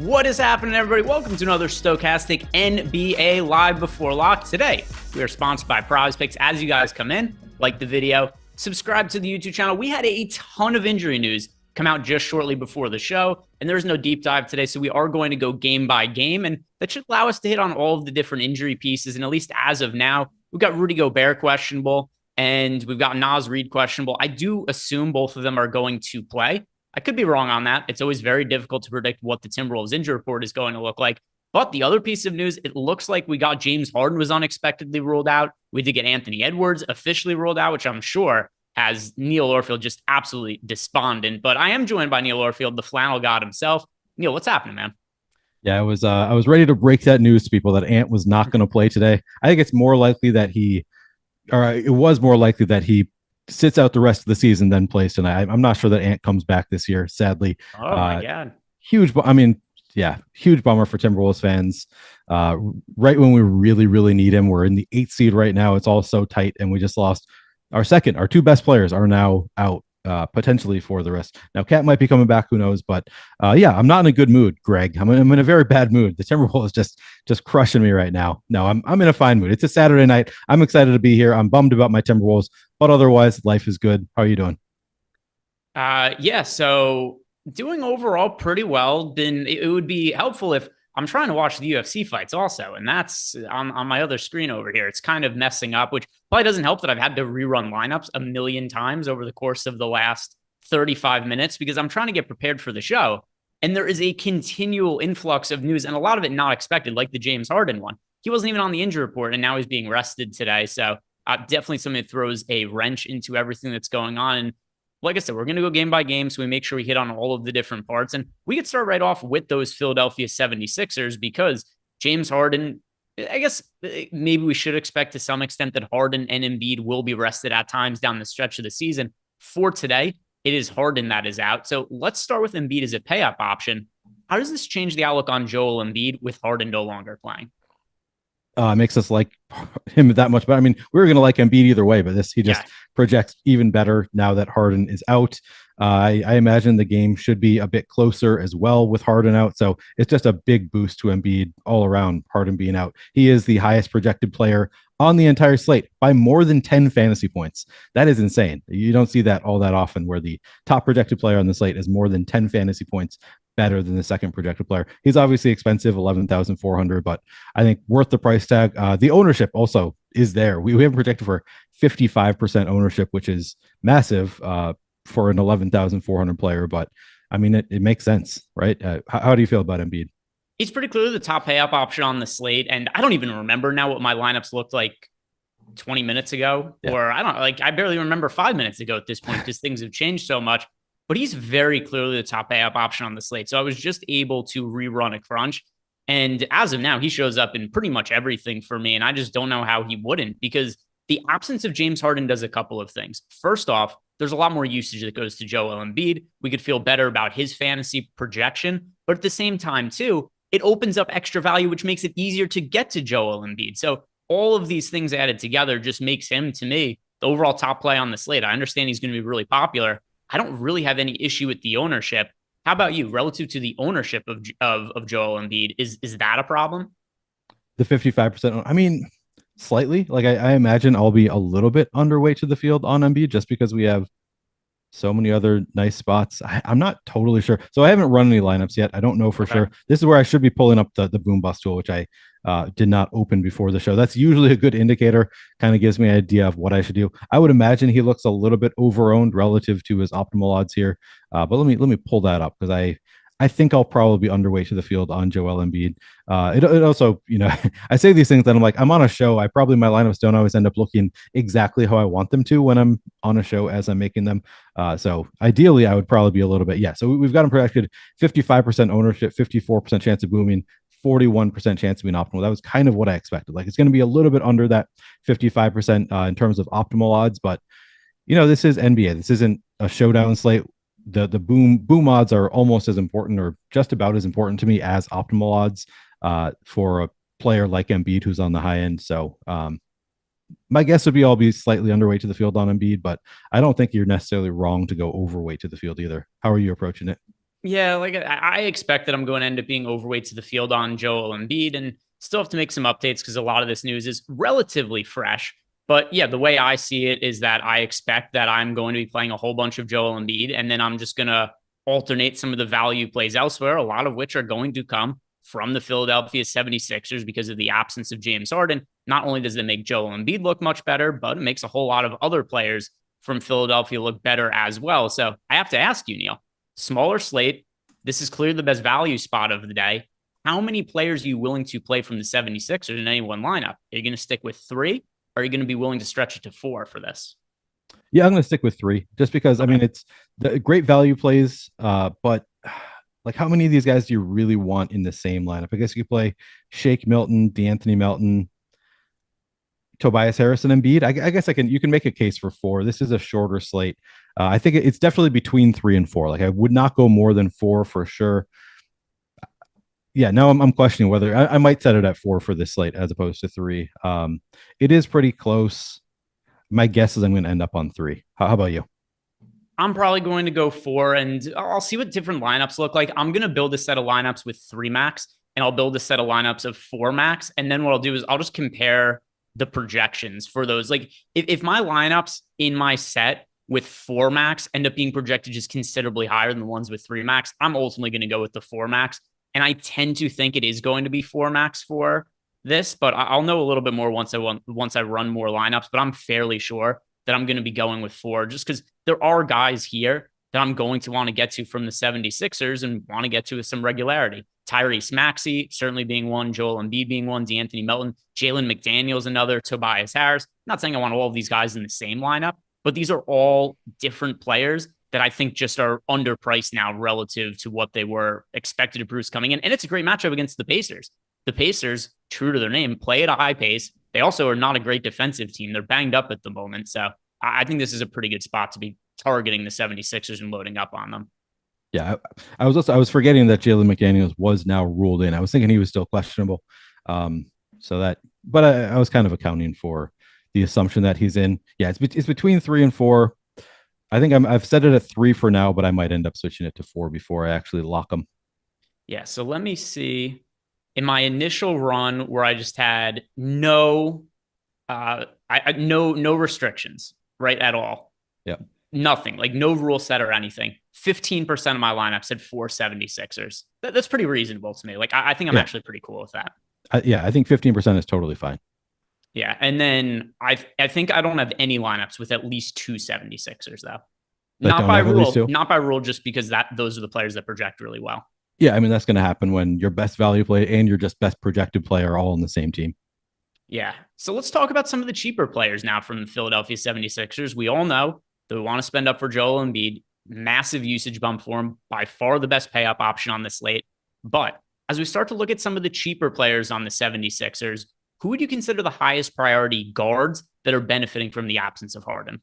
What is happening, everybody? Welcome to another Stokastic NBA Live Before Lock. Today, we are sponsored by PrizePicks. As you guys come in, like the video, subscribe to the YouTube channel. We had a ton of injury news come out just shortly before the show, and there's no deep dive today, so we are going to go game by game, and that should allow us to hit on all of the different injury pieces. And at least as of now, we've got Rudy Gobert questionable, and we've got Naz Reid questionable. I do assume both of them are going to play. I could be wrong on that. It's always very difficult to predict what the Timberwolves injury report is going to look like. But the other piece of news, it looks like we got James Harden was unexpectedly ruled out. We did get Anthony Edwards officially ruled out, which I'm sure has Neil Orfield just absolutely despondent. But I am joined by Neil Orfield, the flannel god himself. Neil, what's happening, man? Yeah, I was ready to break that news to people that Ant was not going to play today. I think it's more likely that it was more likely that he sits out the rest of the season than plays tonight. I'm not sure that Ant comes back this year, sadly. Oh my God. Huge bummer for Timberwolves fans. Right when we really, really need him. We're in the 8th seed right now. It's all so tight, and we just lost our two best players are now out, potentially for the rest. Now, Cat might be coming back, who knows? But yeah, I'm not in a good mood, Greg. I'm in a very bad mood. The Timberwolves just crushing me right now. No, I'm in a fine mood. It's a Saturday night. I'm excited to be here. I'm bummed about my Timberwolves, but otherwise, life is good. How are you doing? Yeah, so doing overall pretty well. Then it would be helpful if I'm trying to watch the UFC fights also, and that's on my other screen over here. It's kind of messing up, which probably doesn't help that I've had to rerun lineups a million times over the course of the last 35 minutes because I'm trying to get prepared for the show. And there is a continual influx of news, and a lot of it not expected, like the James Harden one. He wasn't even on the injury report, and now he's being rested today. So definitely something that throws a wrench into everything that's going on. And like I said, we're going to go game by game, so we make sure we hit on all of the different parts. And we could start right off with those Philadelphia 76ers because James Harden, I guess maybe we should expect to some extent that Harden and Embiid will be rested at times down the stretch of the season. For today, it is Harden that is out. So let's start with Embiid as a pay-up option. How does this change the outlook on Joel Embiid with Harden no longer playing? Makes us like him that much better. I mean, we were going to like Embiid either way, but he just projects even better now that Harden is out. I imagine the game should be a bit closer as well with Harden out. So it's just a big boost to Embiid all around, Harden being out. He is the highest projected player on the entire slate by more than 10 fantasy points. That is insane. You don't see that all that often where the top projected player on the slate is more than 10 fantasy points better than the second projected player. He's obviously expensive, 11,400, but I think worth the price tag. The ownership also is there. We have projected for 55% ownership, which is massive for an 11,400 player. But I mean, it makes sense, right? How do you feel about Embiid? He's pretty clearly the top pay-up option on the slate, and I don't even remember now what my lineups looked like 20 minutes ago, or I barely remember 5 minutes ago at this point because things have changed so much. But he's very clearly the top pay-up option on the slate. So I was just able to rerun a crunch. And as of now, he shows up in pretty much everything for me. And I just don't know how he wouldn't, because the absence of James Harden does a couple of things. First off, there's a lot more usage that goes to Joel Embiid. We could feel better about his fantasy projection. But at the same time, too, it opens up extra value, which makes it easier to get to Joel Embiid. So all of these things added together just makes him, to me, the overall top play on the slate. I understand he's going to be really popular. I don't really have any issue with the ownership. How about you, relative to the ownership of Joel Embiid? Is that a problem? The 55%. I mean, slightly. Like I imagine I'll be a little bit underweight to the field on Embiid just because we have so many other nice spots. I'm not totally sure. So I haven't run any lineups yet. I don't know for sure. This is where I should be pulling up the boom bust tool, which I did not open before the show. That's usually a good indicator, kind of gives me an idea of what I should do. I would imagine he looks a little bit over-owned relative to his optimal odds here. But let me pull that up because I think I'll probably be underweight to the field on Joel Embiid. It also, I say these things that I'm like, I'm on a show. My lineups don't always end up looking exactly how I want them to when I'm on a show as I'm making them. So ideally, I would probably be a little bit. Yeah. So we've got him projected 55% ownership, 54% chance of booming, 41% chance of being optimal. That was kind of what I expected. Like it's going to be a little bit under that 55% in terms of optimal odds. But, this is NBA. This isn't a showdown slate. The boom odds are almost as important or just about as important to me as optimal odds for a player like Embiid who's on the high end. So my guess would be I'll be slightly underweight to the field on Embiid, but I don't think you're necessarily wrong to go overweight to the field either. How are you approaching it? Yeah, like I expect that I'm going to end up being overweight to the field on Joel Embiid and still have to make some updates because a lot of this news is relatively fresh. But yeah, the way I see it is that I expect that I'm going to be playing a whole bunch of Joel Embiid, and then I'm just going to alternate some of the value plays elsewhere, a lot of which are going to come from the Philadelphia 76ers because of the absence of James Harden. Not only does it make Joel Embiid look much better, but it makes a whole lot of other players from Philadelphia look better as well. So I have to ask you, Neil, smaller slate. This is clearly the best value spot of the day. How many players are you willing to play from the 76ers in any one lineup? Are you going to stick with three? Or are you going to be willing to stretch it to four for this? Yeah, I'm going to stick with three just because, I Okay. mean, it's the great value plays, but like how many of these guys do you really want in the same lineup? I guess you could play Shake Milton, D'Anthony Melton, Tobias Harris, and Embiid. I guess you can make a case for four. This is a shorter slate. I think it's definitely between three and four. Like I would not go more than four for sure. Yeah, now I'm questioning whether I might set it at four for this slate as opposed to three. It is pretty close. My guess is I'm going to end up on three. How about you? I'm probably going to go four, and I'll see what different lineups look like. I'm going to build a set of lineups with three max, and I'll build a set of lineups of four max. And then what I'll do is I'll just compare the projections for those. Like if my lineups in my set with four max end up being projected just considerably higher than the ones with three max, I'm ultimately going to go with the four max. And I tend to think it is going to be four max for this, but I'll know a little bit more once I run more lineups. But I'm fairly sure that I'm going to be going with four just because there are guys here that I'm going to want to get to from the 76ers and want to get to with some regularity. Tyrese Maxey certainly being one, Joel Embiid being one, D'Anthony Melton, Jalen McDaniels another, Tobias Harris. I'm not saying I want all of these guys in the same lineup, but these are all different players that I think just are underpriced now relative to what they were expected to produce coming in. And it's a great matchup against the Pacers. The Pacers, true to their name, play at a high pace. They also are not a great defensive team. They're banged up at the moment. So I think this is a pretty good spot to be targeting the 76ers and loading up on them. Yeah, I was forgetting that Jalen McDaniels was now ruled in. I was thinking he was still questionable. Um, so that, but I was kind of accounting for the assumption that he's in. Yeah, it's between three and four. I think I've set it at three for now, but I might end up switching it to four before I actually lock them. Yeah. So let me see. In my initial run where I just had no no restrictions, right, at all. Yeah. Nothing, like no rule set or anything. 15% of my lineups had 476ers. That's pretty reasonable to me. Like I think I'm Yeah. actually pretty cool with that. Yeah, I think 15% is totally fine. Yeah. And then I think I don't have any lineups with at least two 76ers though. That Not don't by have at least rule, two. not by rule, just because that those are the players that project really well. Yeah, I mean that's going to happen when your best value play and your just best projected player are all on the same team. Yeah. So let's talk about some of the cheaper players now from the Philadelphia 76ers. We all know that we want to spend up for Joel Embiid. Massive usage bump for him. By far the best pay up option on the slate. But as we start to look at some of the cheaper players on the 76ers, who would you consider the highest priority guards that are benefiting from the absence of Harden?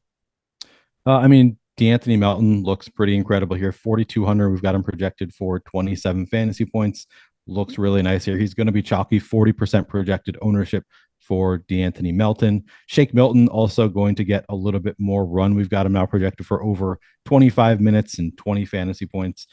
I mean, D'Anthony Melton looks pretty incredible here. 4,200. We've got him projected for 27 fantasy points. Looks really nice here. He's going to be chalky. 40% projected ownership for D'Anthony Melton. Shake Milton also going to get a little bit more run. We've got him now projected for over 25 minutes and 20 fantasy points.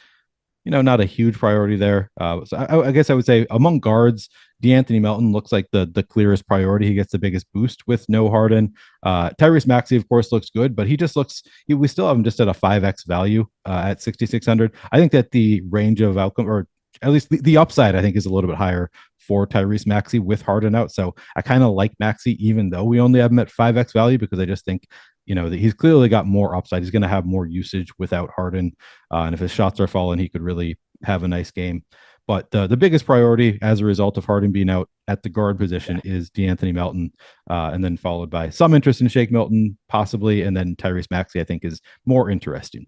Not a huge priority there. So I guess I would say among guards, D'Anthony Melton looks like the clearest priority. He gets the biggest boost with no Harden. Tyrese Maxey, of course, looks good, but he just looks. We still have him just at a 5x value at 6,600. I think that the range of outcome, or at least the upside, I think is a little bit higher for Tyrese Maxey with Harden out. So I kind of like Maxey, even though we only have him at 5x value, because I just think that he's clearly got more upside. He's going to have more usage without Harden. And if his shots are falling, he could really have a nice game. But the biggest priority as a result of Harden being out at the guard position is D'Anthony Melton, and then followed by some interest in Shake Milton, possibly. And then Tyrese Maxey, I think, is more interesting.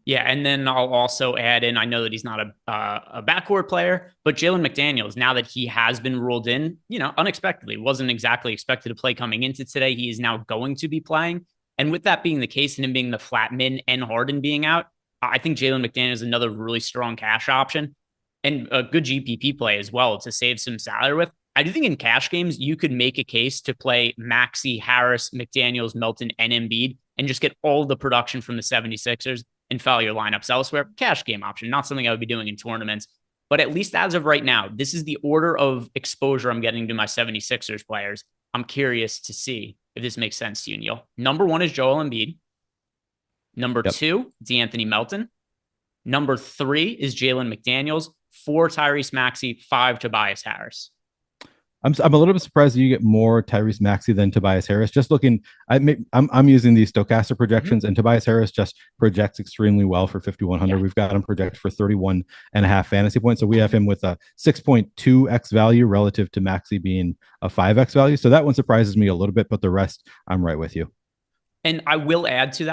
Yeah, and then I'll also add in. I know that he's not a backcourt player, but Jalen McDaniels. Now that he has been ruled in, unexpectedly, wasn't exactly expected to play coming into today. He is now going to be playing, and with that being the case, and him being the flat min and Harden being out, I think Jalen McDaniels is another really strong cash option and a good GPP play as well to save some salary with. I do think in cash games, you could make a case to play Maxey, Harris, McDaniels, Melton, and Embiid and just get all the production from the 76ers and follow your lineups elsewhere. Cash game option, not something I would be doing in tournaments. But at least as of right now, this is the order of exposure I'm getting to my 76ers players. I'm curious to see if this makes sense to you, Neil. Number 1 is Joel Embiid. Number 2, D'Anthony Melton. Number 3 is Jalen McDaniels. 4, Tyrese Maxey. 5, Tobias Harris. I'm a little bit surprised that you get more Tyrese Maxey than Tobias Harris. Just looking, I'm using these Stokastic projections, and Tobias Harris just projects extremely well for 5,100. Yeah. We've got him projected for 31.5 fantasy points. So we have him with a 6.2x value relative to Maxey being a 5x value. So that one surprises me a little bit, but the rest, I'm right with you. And I will add to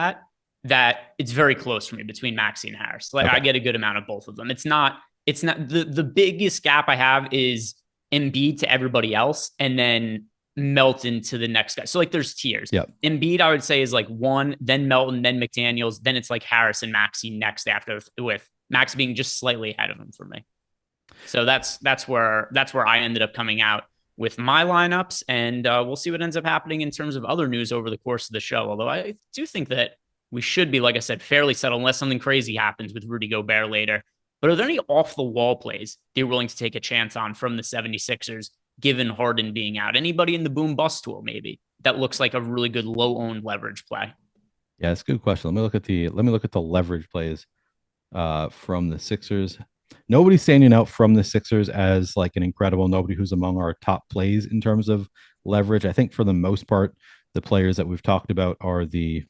that it's very close for me between Maxey and Harris. Like I get a good amount of both of them. It's not the biggest gap I have is Embiid to everybody else, and then Melton to the next guy. So like there's tiers. Yep. Embiid, I would say, is like 1, then Melton, then McDaniels, then it's like Harris and Maxey next after, with Maxey being just slightly ahead of him for me. So that's where I ended up coming out with my lineups, and we'll see what ends up happening in terms of other news over the course of the show. Although I do think that we should be, like I said, fairly settled unless something crazy happens with Rudy Gobert later. But are there any off-the-wall plays they're willing to take a chance on from the 76ers, given Harden being out? Anybody in the boom bust tool, maybe, that looks like a really good low-owned leverage play? Yeah, it's a good question. Let me look at the leverage plays from the Sixers. Nobody's standing out from the Sixers as like an incredible, nobody who's among our top plays in terms of leverage. I think for the most part, the players that we've talked about are the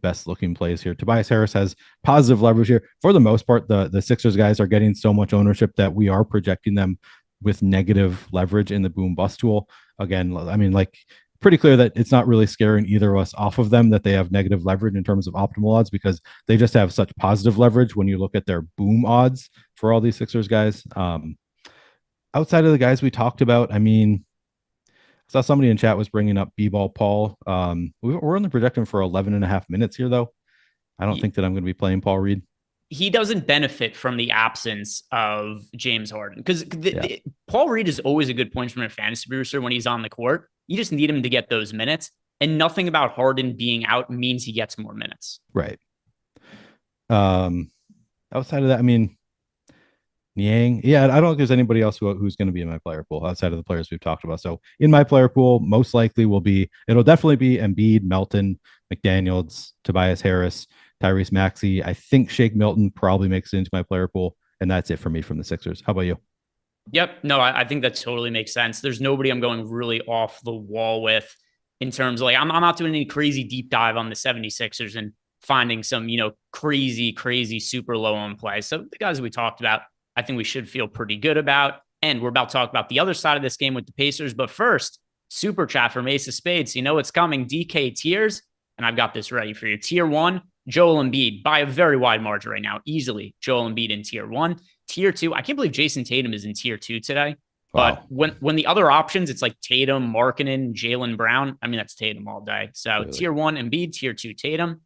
best looking plays here. Tobias Harris has positive leverage here. For the most part, the Sixers guys are getting so much ownership that we are projecting them with negative leverage in the boom bust tool. Again, I mean, like pretty clear that it's not really scaring either of us off of them that they have negative leverage in terms of optimal odds, because they just have such positive leverage when you look at their boom odds for all these Sixers guys. Outside of the guys we talked about, I mean, I saw somebody in chat was bringing up B-Ball Paul. We're only projecting for 11.5 minutes here, though. I don't think that I'm going to be playing Paul Reed. He doesn't benefit from the absence of James Harden, because Paul Reed is always a good point from a fantasy producer when he's on the court. You just need him to get those minutes, and nothing about Harden being out means he gets more minutes. Right. Outside of that, I mean, Niang. Yeah, I don't think there's anybody else who's going to be in my player pool outside of the players we've talked about. So in my player pool, most likely it'll definitely be Embiid, Melton, McDaniels, Tobias Harris, Tyrese Maxey. I think Shake Milton probably makes it into my player pool, and that's it for me from the Sixers. How about you? Yep. No, I think that totally makes sense. There's nobody I'm going really off the wall with in terms of like, I'm not doing any crazy deep dive on the 76ers and finding some, crazy super low on play. So the guys we talked about, I think we should feel pretty good about. And we're about to talk about the other side of this game with the Pacers. But first, super chat from Ace of Spades. You know it's coming. DK tiers. And I've got this ready for you. Tier 1, Joel Embiid by a very wide margin right now. Easily Joel Embiid in tier 1. Tier 2, I can't believe Jason Tatum is in tier 2 today. Wow. But when the other options, it's like Tatum, Markkanen, Jaylen Brown. I mean, that's Tatum all day. So really? Tier 1, Embiid. Tier 2, Tatum.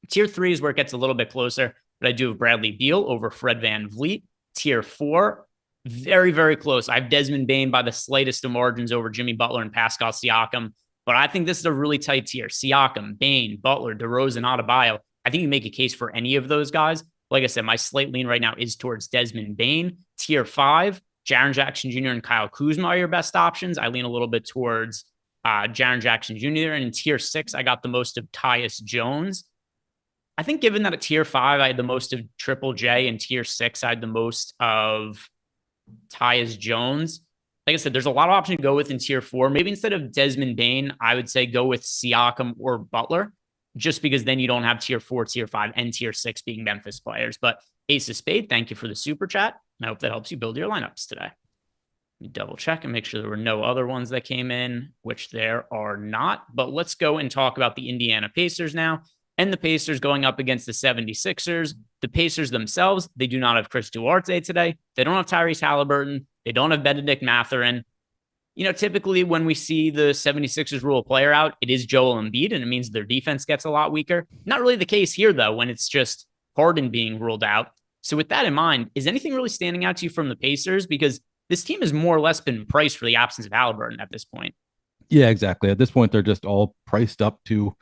Tier 3 is where it gets a little bit closer. But I do have Bradley Beal over Fred VanVleet. Tier 4, very, very close. I have Desmond Bane by the slightest of margins over Jimmy Butler and Pascal Siakam. But I think this is a really tight tier. Siakam, Bane, Butler, DeRozan, Adebayo. I think you make a case for any of those guys. Like I said, my slight lean right now is towards Desmond Bane. Tier 5, Jaren Jackson Jr. and Kyle Kuzma are your best options. I lean a little bit towards Jaren Jackson Jr. And in tier 6, I got the most of Tyus Jones. I think given that at tier 5, I had the most of Triple J, and tier 6, I had the most of Tyus Jones. Like I said, there's a lot of options to go with in tier 4. Maybe instead of Desmond Bane, I would say go with Siakam or Butler, just because then you don't have tier 4, tier 5, and tier 6 being Memphis players. But Ace of Spade, thank you for the super chat. And I hope that helps you build your lineups today. Let me double check and make sure there were no other ones that came in, which there are not. But let's go and talk about the Indiana Pacers now. And the Pacers going up against the 76ers. The Pacers themselves, they do not have Chris Duarte today. They don't have Tyrese Halliburton. They don't have Benedict Mathurin. Typically when we see the 76ers rule a player out, it is Joel Embiid, and it means their defense gets a lot weaker. Not really the case here, though, when it's just Harden being ruled out. So with that in mind, is anything really standing out to you from the Pacers? Because this team has more or less been priced for the absence of Halliburton at this point. Yeah, exactly. At this point, they're just all priced up to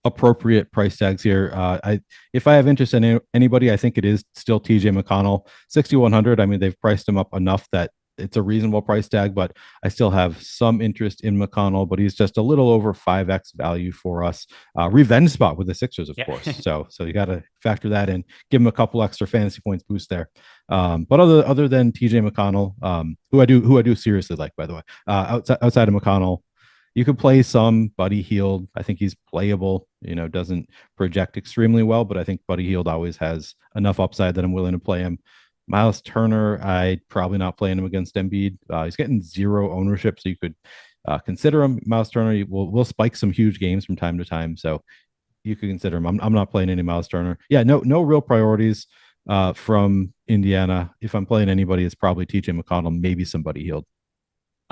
appropriate price tags here. If I have interest in anybody, I think it is still TJ McConnell, 6,100. I mean, they've priced him up enough that it's a reasonable price tag, but I still have some interest in McConnell, but he's just a little over 5x value for us. Revenge spot with the Sixers, of Yeah. course. So you got to factor that in, give him a couple extra fantasy points boost there. But other than TJ McConnell, who I do seriously like, by the way, outside of McConnell, you could play some Buddy Hield. I think he's playable, doesn't project extremely well, but I think Buddy Hield always has enough upside that I'm willing to play him. Miles Turner, I'd probably not playing him against Embiid. He's getting zero ownership, so you could consider him. Miles Turner will spike some huge games from time to time, so you could consider him. I'm not playing any Miles Turner. Yeah, no real priorities from Indiana. If I'm playing anybody, it's probably TJ McConnell, maybe somebody Hield.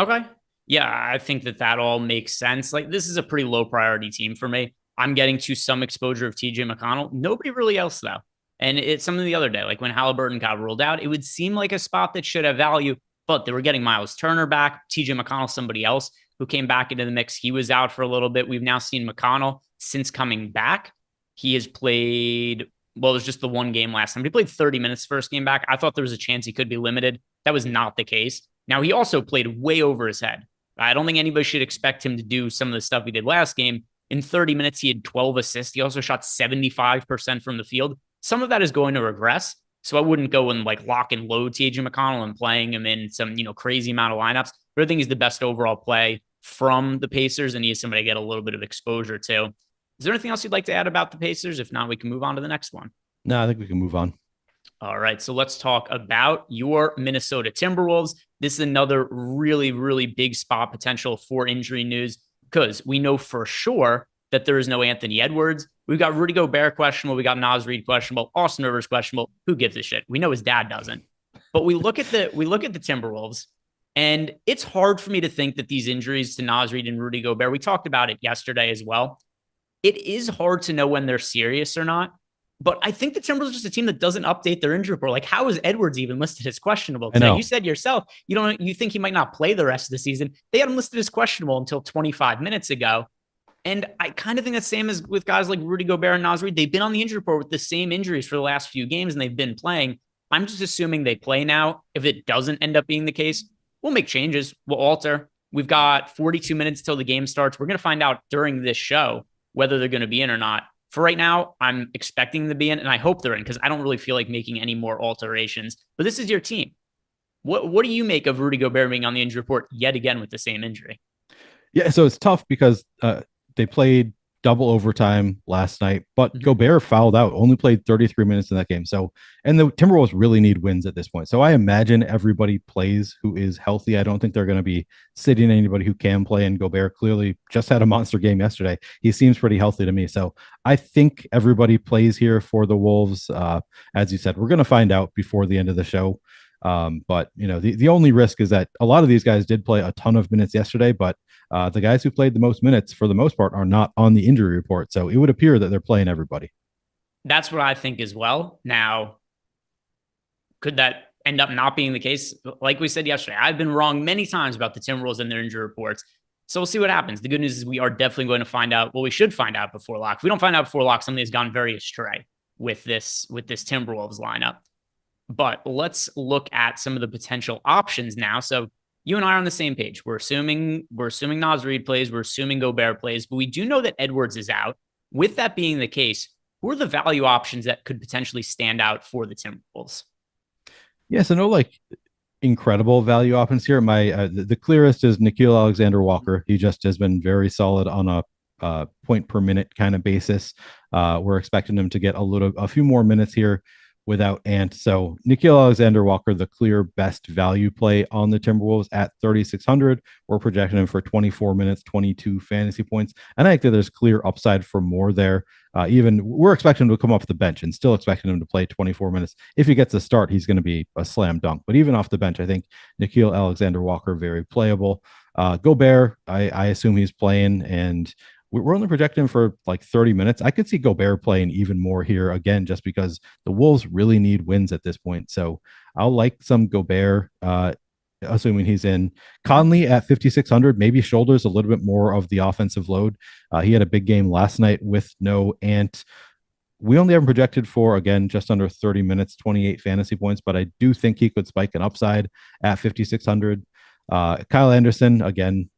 Okay. Yeah, I think that all makes sense. Like, this is a pretty low priority team for me. I'm getting to some exposure of TJ McConnell. Nobody really else, though. And it's something the other day, like when Halliburton got ruled out, it would seem like a spot that should have value, but they were getting Miles Turner back, TJ McConnell, somebody else who came back into the mix. He was out for a little bit. We've now seen McConnell since coming back. He has played, well, it was just the one game last time. He played 30 minutes first game back. I thought there was a chance he could be limited. That was not the case. Now, he also played way over his head. I don't think anybody should expect him to do some of the stuff he did last game. In 30 minutes, he had 12 assists. He also shot 75% from the field. Some of that is going to regress. So I wouldn't go and like lock and load TJ McConnell and playing him in some, crazy amount of lineups. But I think he's the best overall play from the Pacers, and he is somebody to get a little bit of exposure to. Is there anything else you'd like to add about the Pacers? If not, we can move on to the next one. No, I think we can move on. All right, so let's talk about your Minnesota Timberwolves. This is another really, really big spot potential for injury news because we know for sure that there is no Anthony Edwards. We've got Rudy Gobert questionable. We got Naz Reid questionable. Austin Rivers questionable. Who gives a shit? We know his dad doesn't. But we look at the Timberwolves, and it's hard for me to think that these injuries to Naz Reid and Rudy Gobert, we talked about it yesterday as well. It is hard to know when they're serious or not. But I think the Timberwolves are just a team that doesn't update their injury report. Like, how is Edwards even listed as questionable? Because you said yourself, you think he might not play the rest of the season. They had him listed as questionable until 25 minutes ago. And I kind of think the same as with guys like Rudy Gobert and Naz Reid. They've been on the injury report with the same injuries for the last few games, and they've been playing. I'm just assuming they play now. If it doesn't end up being the case, we'll make changes. We'll alter. We've got 42 minutes till the game starts. We're going to find out during this show whether they're going to be in or not. For right now, I'm expecting them to be in, and I hope they're in because I don't really feel like making any more alterations. But this is your team. What do you make of Rudy Gobert being on the injury report yet again with the same injury? Yeah, so it's tough because they played double overtime last night, but Gobert fouled out, only played 33 minutes in that game. So, and the Timberwolves really need wins at this point. So I imagine everybody plays who is healthy. I don't think they're going to be sitting anybody who can play. And Gobert clearly just had a monster game yesterday. He seems pretty healthy to me. So I think everybody plays here for the Wolves. As you said, we're going to find out before the end of the show. But the only risk is that a lot of these guys did play a ton of minutes yesterday, but the guys who played the most minutes for the most part are not on the injury report. So it would appear that they're playing everybody. That's what I think as well. Now, could that end up not being the case? Like we said yesterday, I've been wrong many times about the Timberwolves and their injury reports. So we'll see what happens. The good news is we are definitely going to find out. Well, we should find out before lock. If we don't find out before lock, something has gone very astray with this Timberwolves lineup. But let's look at some of the potential options now. So you and I are on the same page. We're assuming Naz Reid plays. We're assuming Gobert plays. But we do know that Edwards is out. With that being the case, who are the value options that could potentially stand out for the Timberwolves? Yeah, so no incredible value options here. The clearest is Nickeil Alexander-Walker. He just has been very solid on a point per minute kind of basis. We're expecting him to get a few more minutes here without Ant. So Nickeil Alexander-Walker, the clear best value play on the Timberwolves at 3,600. We're projecting him for 24 minutes, 22 fantasy points. And I think that there's clear upside for more there. Even we're expecting him to come off the bench and still expecting him to play 24 minutes. If he gets a start, he's going to be a slam dunk. But even off the bench, I think Nickeil Alexander-Walker, very playable. Gobert, I assume he's playing, and we're only projecting him for like 30 minutes. I could see Gobert playing even more here again, just because the Wolves really need wins at this point. So I'll like some Gobert. assuming he's in. Conley at 5,600, maybe shoulders a little bit more of the offensive load. He had a big game last night with no Ant. We only have him projected for, again, just under 30 minutes, 28 fantasy points, but I do think he could spike an upside at 5,600. Kyle Anderson, again,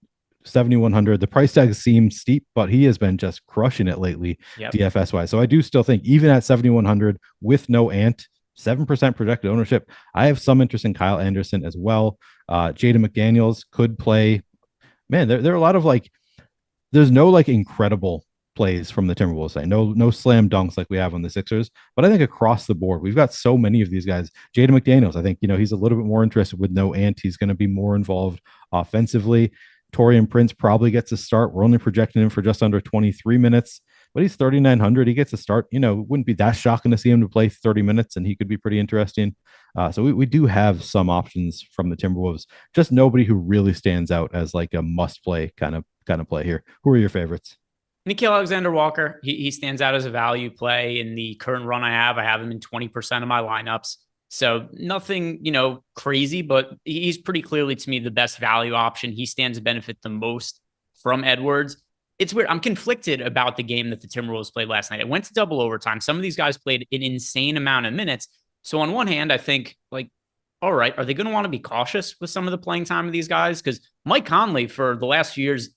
7,100. The price tag seems steep, but he has been just crushing it lately, yep, DFS wise. So I do still think, even at 7,100 with no Ant, 7% projected ownership, I have some interest in Kyle Anderson as well. Jaden McDaniels could play. Man, there are a lot of like, there's no like incredible plays from the Timberwolves side. No slam dunks like we have on the Sixers. But I think across the board, we've got so many of these guys. Jaden McDaniels, I think, he's a little bit more interested with no Ant. He's going to be more involved offensively. Taurean Prince probably gets a start. We're only projecting him for just under 23 minutes, but he's 3,900. He gets a start. Wouldn't be that shocking to see him to play 30 minutes, and he could be pretty interesting. So we do have some options from the Timberwolves. Just nobody who really stands out as like a must play kind of play here. Who are your favorites? Nickeil Alexander-Walker. He stands out as a value play in the current run I have. I have him in 20% of my lineups. So nothing, crazy, but he's pretty clearly to me the best value option. He stands to benefit the most from Edwards. It's weird. I'm conflicted about the game that the Timberwolves played last night. It went to double overtime. Some of these guys played an insane amount of minutes. So on one hand, I think like, all right, are they going to want to be cautious with some of the playing time of these guys? Because Mike Conley for the last few years,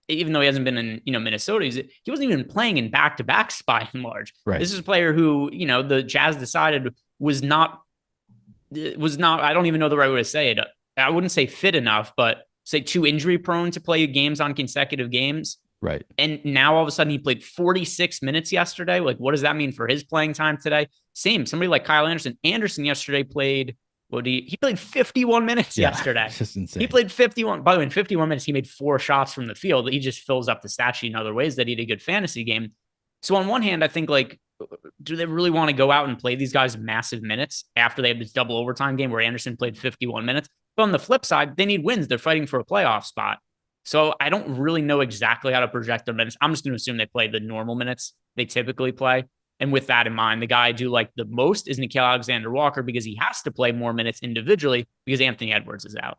even though he hasn't been in, Minnesota, he wasn't even playing in back-to-backs by and large. Right. This is a player who, the Jazz decided was not, I don't even know the right way to say it. I wouldn't say fit enough, but say too injury prone to play games on consecutive games. Right. And now all of a sudden he played 46 minutes yesterday. Like, what does that mean for his playing time today? Same. Somebody like Kyle Anderson. Anderson yesterday played, he played 51 minutes yesterday. It's just insane. He played 51. By the way, in 51 minutes, he made 4 shots from the field. He just fills up the stat sheet in other ways that he had a good fantasy game. So on one hand, I think like, do they really want to go out and play these guys massive minutes after they have this double overtime game where Anderson played 51 minutes? But on the flip side, they need wins. They're fighting for a playoff spot. So I don't really know exactly how to project their minutes. I'm just going to assume they play the normal minutes they typically play. And with that in mind, the guy I do like the most is Nickeil Alexander-Walker because he has to play more minutes individually because Anthony Edwards is out.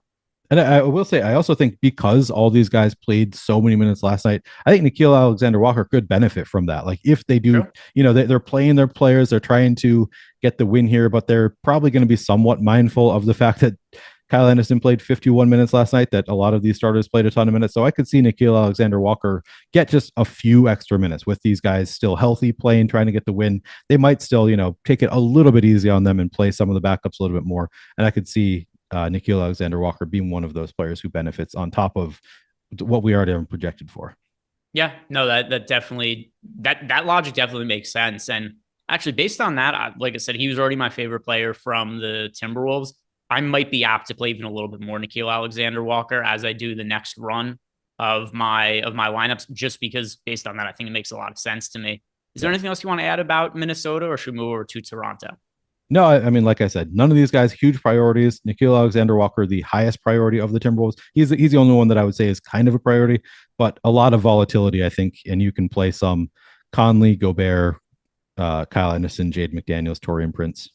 And I will say, I also think because all these guys played so many minutes last night, I think Nickeil Alexander-Walker could benefit from that. Like if they do, they're playing their players, they're trying to get the win here, but they're probably going to be somewhat mindful of the fact that Kyle Anderson played 51 minutes last night, that a lot of these starters played a ton of minutes. So I could see Nickeil Alexander-Walker get just a few extra minutes with these guys still healthy, playing, trying to get the win. They might still, take it a little bit easy on them and play some of the backups a little bit more. And I could see Nickeil Alexander-Walker being one of those players who benefits on top of what we already have projected for. Yeah, no, that definitely, that logic definitely makes sense. And actually based on that, like I said, he was already my favorite player from the Timberwolves. I might be apt to play even a little bit more Nickeil Alexander-Walker as I do the next run of my lineups, just because based on that, I think it makes a lot of sense to me. Is there anything else you want to add about Minnesota, or should we move over to Toronto? No, I mean, like I said, none of these guys huge priorities. Nickeil Alexander-Walker, the highest priority of the Timberwolves. He's the only one that I would say is kind of a priority, but a lot of volatility, I think, and you can play some Conley, Gobert, Kyle Anderson, Jaden McDaniels, Taurean Prince.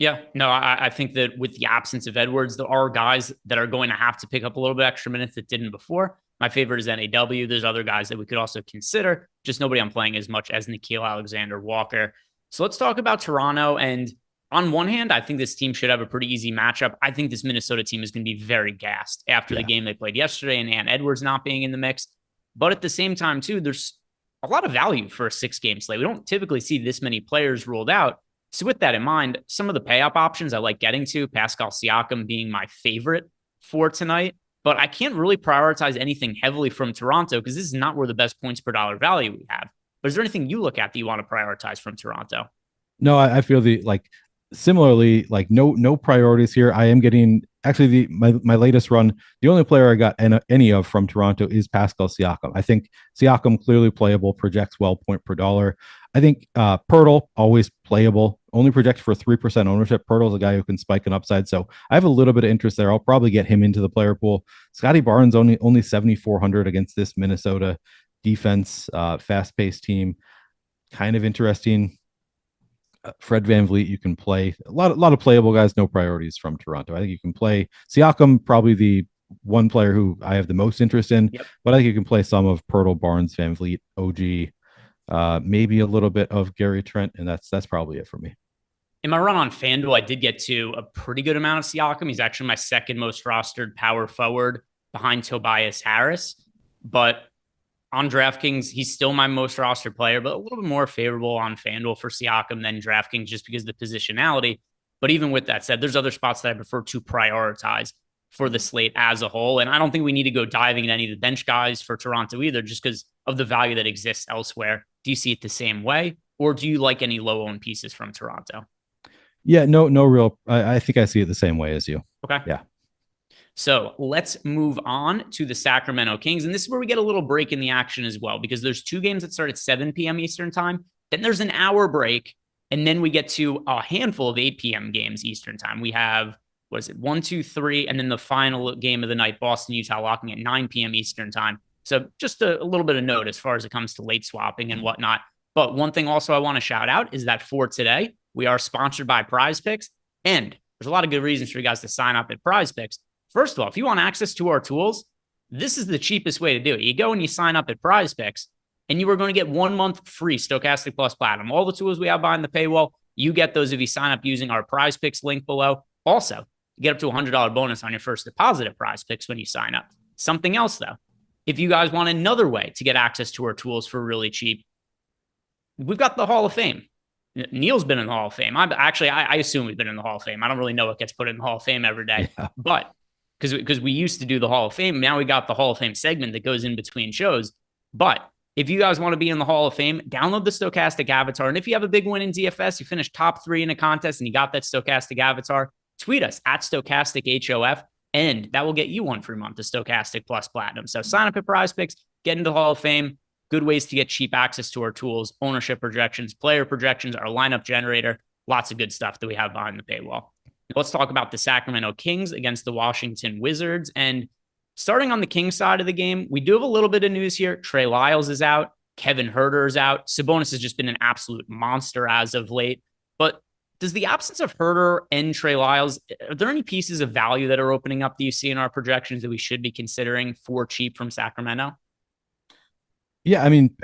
Yeah, no, I think that with the absence of Edwards, there are guys that are going to have to pick up a little bit extra minutes that didn't before. My favorite is NAW. There's other guys that we could also consider. Just nobody I'm playing as much as Nickeil Alexander-Walker. So let's talk about Toronto. And on one hand, I think this team should have a pretty easy matchup. I think this Minnesota team is going to be very gassed after the game they played yesterday and Ant Edwards not being in the mix. But at the same time, too, there's a lot of value for a 6-game slate. We don't typically see this many players ruled out. So with that in mind, some of the pay-up options I like getting to, Pascal Siakam being my favorite for tonight, but I can't really prioritize anything heavily from Toronto because this is not where the best points per dollar value we have. But is there anything you look at that you want to prioritize from Toronto? No, I feel similarly, like no priorities here. I am getting actually my latest run. The only player I got any of from Toronto is Pascal Siakam. I think Siakam clearly playable, projects well point per dollar. I think Pirtle always playable, only projects for 3% ownership. Pirtle's a guy who can spike an upside, so I have a little bit of interest there. I'll probably get him into the player pool. Scotty Barnes only 7,400 against this Minnesota defense, fast-paced team. Kind of interesting. Fred VanVleet, you can play a lot of playable guys, no priorities from Toronto. I think you can play Siakam, probably the one player who I have the most interest in, Yep. but I think you can play some of Pirtle, Barnes, VanVleet, OG, maybe a little bit of Gary Trent, and that's probably it for me. In my run on FanDuel, I did get to a pretty good amount of Siakam. He's actually my second most rostered power forward behind Tobias Harris. But on DraftKings, he's still my most rostered player, but a little bit more favorable on FanDuel for Siakam than DraftKings just because of the positionality. But even with that said, there's other spots that I prefer to prioritize for the slate as a whole. And I don't think we need to go diving into any of the bench guys for Toronto either, just because of the value that exists elsewhere. Do you see it the same way? Or do you like any low owned pieces from Toronto? Yeah, no real. I think I see it the same way as you. Okay. Yeah. So let's move on to the Sacramento Kings. And this is where we get a little break in the action as well, because there's two games that start at 7 p.m. Eastern time. Then there's an hour break. And then we get to a handful of 8 p.m. games Eastern time. We have, what is it, 1, 2, 3, and then the final game of the night, Boston, Utah, locking at 9 p.m. Eastern time. So just a little bit of note as far as it comes to late swapping and whatnot. But one thing also I want to shout out is that for today, we are sponsored by PrizePicks. And there's a lot of good reasons for you guys to sign up at PrizePicks. First of all, if you want access to our tools, this is the cheapest way to do it. You go and you sign up at PrizePicks, and you are going to get 1 month free Stokastic Plus Platinum. All the tools we have behind the paywall, you get those if you sign up using our PrizePicks link below. Also, you get up to a $100 bonus on your first deposit at PrizePicks when you sign up. Something else, though, if you guys want another way to get access to our tools for really cheap, we've got the Hall of Fame. Neil's been in the Hall of Fame. I assume we've been in the Hall of Fame. I don't really know what gets put in the Hall of Fame every day, but because we used to do the Hall of Fame, now we got the Hall of Fame segment that goes in between shows. But if you guys want to be in the Hall of Fame, download the Stokastic avatar. And if you have a big win in DFS, you finished top 3 in a contest and you got that Stokastic avatar, tweet us at StokasticHOF, and that will get you 1 free month of Stokastic Plus Platinum. So sign up at PrizePicks, get into the Hall of Fame. Good ways to get cheap access to our tools, ownership projections, player projections, our lineup generator, lots of good stuff that we have behind the paywall. Let's talk about the Sacramento Kings against the Washington Wizards. And starting on the Kings side of the game, we do have a little bit of news here. Trey Lyles is out. Kevin Huerter is out. Sabonis has just been an absolute monster as of late. But does the absence of Huerter and Trey Lyles, are there any pieces of value that are opening up that you see in our projections that we should be considering for cheap from Sacramento? Yeah, I mean,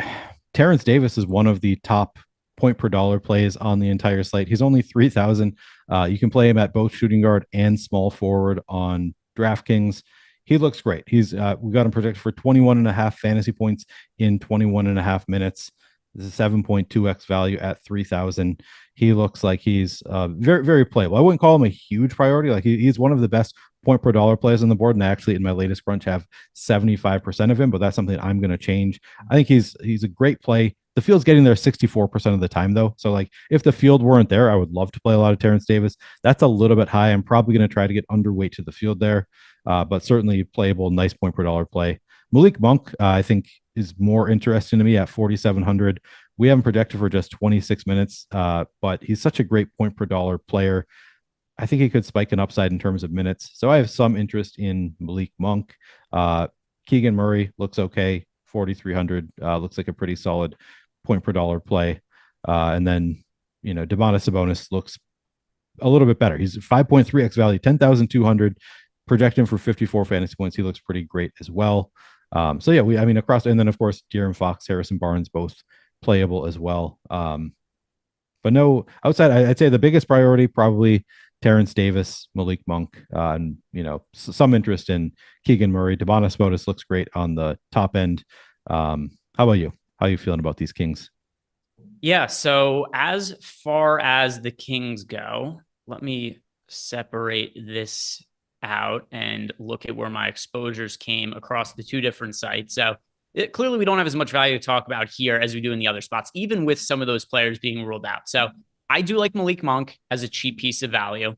Terrence Davis is one of the top point per dollar plays on the entire slate. He's only 3,000. You can play him at both shooting guard and small forward on DraftKings. He looks great. We got him projected for 21 and a half fantasy points in 21 and a half minutes. This is 7.2x value at 3,000. He looks like he's very, very playable. I wouldn't call him a huge priority. Like he's one of the best point per dollar plays on the board. And I actually, in my latest crunch, have 75% of him, but that's something I'm going to change. I think he's a great play. The field's getting there 64% of the time, though. So, like, if the field weren't there, I would love to play a lot of Terrence Davis. That's a little bit high. I'm probably going to try to get underweight to the field there, but certainly playable, nice point per dollar play. Malik Monk, I think, is more interesting to me at 4,700. We haven't projected for just 26 minutes, but he's such a great point per dollar player. I think he could spike an upside in terms of minutes. So I have some interest in Malik Monk. Keegan Murray looks okay. 4,300 looks like a pretty solid point per dollar play. And then, Domantas Sabonis looks a little bit better. He's 5.3x value, 10,200, projecting for 54 fantasy points. He looks pretty great as well. So yeah, across, and then of course, De'Aaron Fox, Harrison Barnes, both playable as well. But no, outside, I'd say the biggest priority probably Terrence Davis, Malik Monk, and some interest in Keegan Murray. Domantas Sabonis looks great on the top end. How about you? How are you feeling about these Kings? Yeah, so as far as the Kings go, let me separate this out and look at where my exposures came across the two different sites. So clearly we don't have as much value to talk about here as we do in the other spots, even with some of those players being ruled out. So I do like Malik Monk as a cheap piece of value.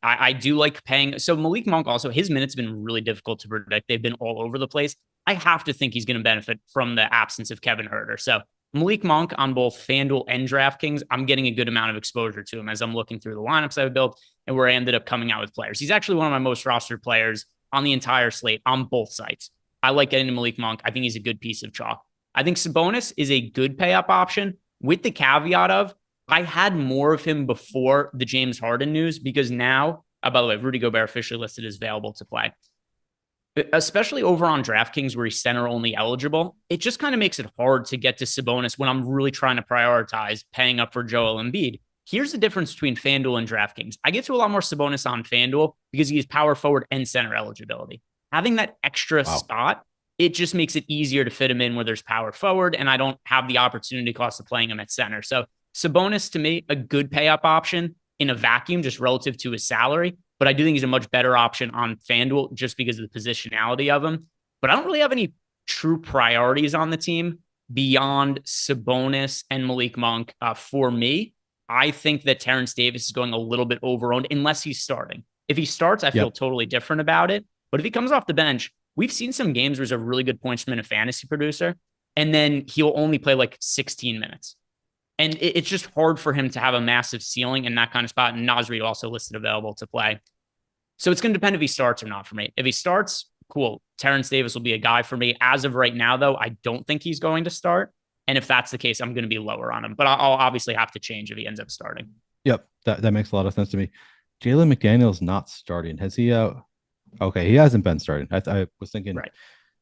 I do like paying. So Malik Monk also, his minutes have been really difficult to predict. They've been all over the place. I have to think he's going to benefit from the absence of Kevin Huerter. So Malik Monk on both FanDuel and DraftKings, I'm getting a good amount of exposure to him as I'm looking through the lineups I've built and where I ended up coming out with players. He's actually one of my most rostered players on the entire slate on both sites. I like getting to Malik Monk. I think he's a good piece of chalk. I think Sabonis is a good pay up option with the caveat of I had more of him before the James Harden news because now, by the way, Rudy Gobert officially listed as available to play. Especially over on DraftKings where he's center only eligible, it just kind of makes it hard to get to Sabonis when I'm really trying to prioritize paying up for Joel Embiid. Here's the difference between FanDuel and DraftKings. I get to a lot more Sabonis on FanDuel because he has power forward and center eligibility. Having that extra spot, it just makes it easier to fit him in where there's power forward, and I don't have the opportunity cost of playing him at center. So Sabonis, to me, a good pay up option in a vacuum, just relative to his salary. But I do think he's a much better option on FanDuel just because of the positionality of him. But I don't really have any true priorities on the team beyond Sabonis and Malik Monk. For me, I think that Terrence Davis is going a little bit overowned unless he's starting. If he starts, I feel totally different about it. But if he comes off the bench, we've seen some games where he's a really good points man and fantasy producer, and then he'll only play like 16 minutes. And it's just hard for him to have a massive ceiling in that kind of spot. And Naz Reid also listed available to play. So it's going to depend if he starts or not for me. If he starts, cool. Terrence Davis will be a guy for me. As of right now, though, I don't think he's going to start. And if that's the case, I'm going to be lower on him. But I'll obviously have to change if he ends up starting. Yep, that makes a lot of sense to me. Jalen McDaniel's not starting. Has he? Okay, he hasn't been starting. I was thinking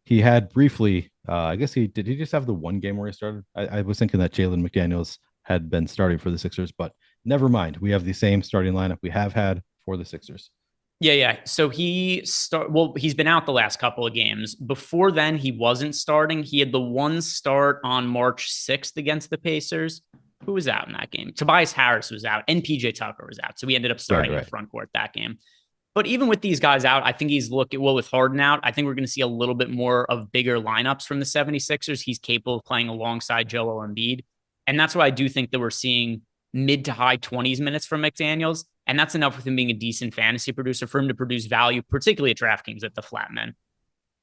he had briefly. I guess he did. He just have the one game where he started. I was thinking that Jalen McDaniels had been starting for the Sixers, but never mind. We have the same starting lineup we have had for the Sixers. Yeah. So he's been out the last couple of games. Before then, he wasn't starting. He had the one start on March 6th against the Pacers. Who was out in that game? Tobias Harris was out, and PJ Tucker was out. So we ended up starting in the front court that game. But even with these guys out, I think he's with Harden out, I think we're going to see a little bit more of bigger lineups from the 76ers. He's capable of playing alongside Joel Embiid. And that's why I do think that we're seeing mid to high 20s minutes from McDaniels. And that's enough with him being a decent fantasy producer for him to produce value, particularly at DraftKings at the flat men.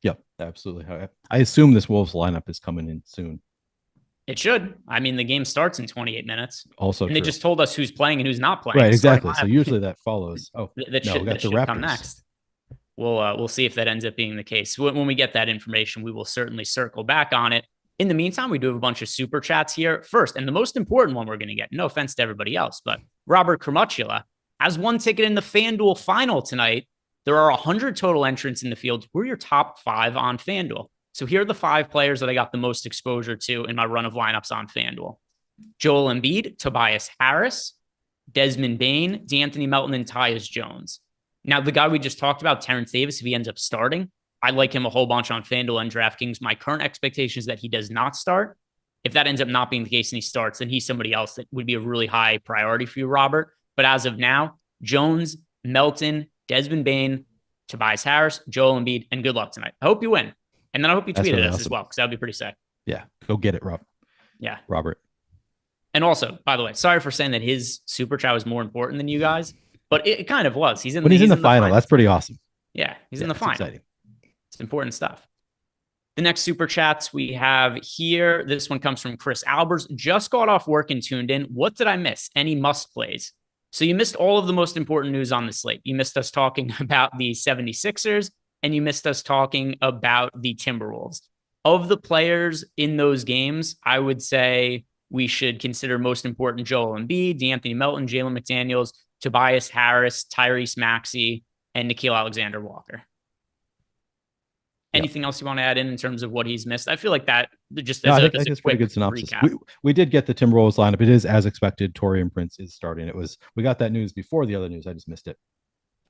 Yep, absolutely. I assume this Wolves lineup is coming in soon. It should. I mean, the game starts in 28 minutes. Also, and they just told us who's playing and who's not playing. Right, exactly. So usually that follows. Oh, we got the Raptors come next. We'll see if that ends up being the case. When we get that information, we will certainly circle back on it. In the meantime, we do have a bunch of super chats here. First, and the most important one we're going to get, no offense to everybody else, but Robert Kermutula has one ticket in the FanDuel final tonight. There are 100 total entrants in the field. Who are your top 5 on FanDuel? So here are the 5 players that I got the most exposure to in my run of lineups on FanDuel. Joel Embiid, Tobias Harris, Desmond Bane, D'Anthony Melton, and Tyus Jones. Now, the guy we just talked about, Terrence Davis, if he ends up starting, I like him a whole bunch on FanDuel and DraftKings. My current expectation is that he does not start. If that ends up not being the case and he starts, then he's somebody else that would be a really high priority for you, Robert. But as of now, Jones, Melton, Desmond Bane, Tobias Harris, Joel Embiid, and good luck tonight. I hope you win. And then I hope you tweeted us as well, because that would be pretty sick. Yeah, go get it, Rob. Yeah. Robert. And also, by the way, sorry for saying that his super chat was more important than you guys, but it kind of was. He's in the final. That's pretty awesome. Yeah, he's in the final. Exciting. It's important stuff. The next super chats we have here. This one comes from Chris Albers. Just got off work and tuned in. What did I miss? Any must plays? So you missed all of the most important news on the slate. You missed us talking about the 76ers, and you missed us talking about the Timberwolves. Of the players in those games, I would say we should consider most important Joel Embiid, D'Anthony Melton, Jalen McDaniels, Tobias Harris, Tyrese Maxey, and Nickeil Alexander-Walker. Anything else you want to add in terms of what he's missed? I feel like that just as I think it's pretty good synopsis. We did get the Timberwolves lineup. It is as expected. Taurean Prince is starting. We got that news before the other news. I just missed it.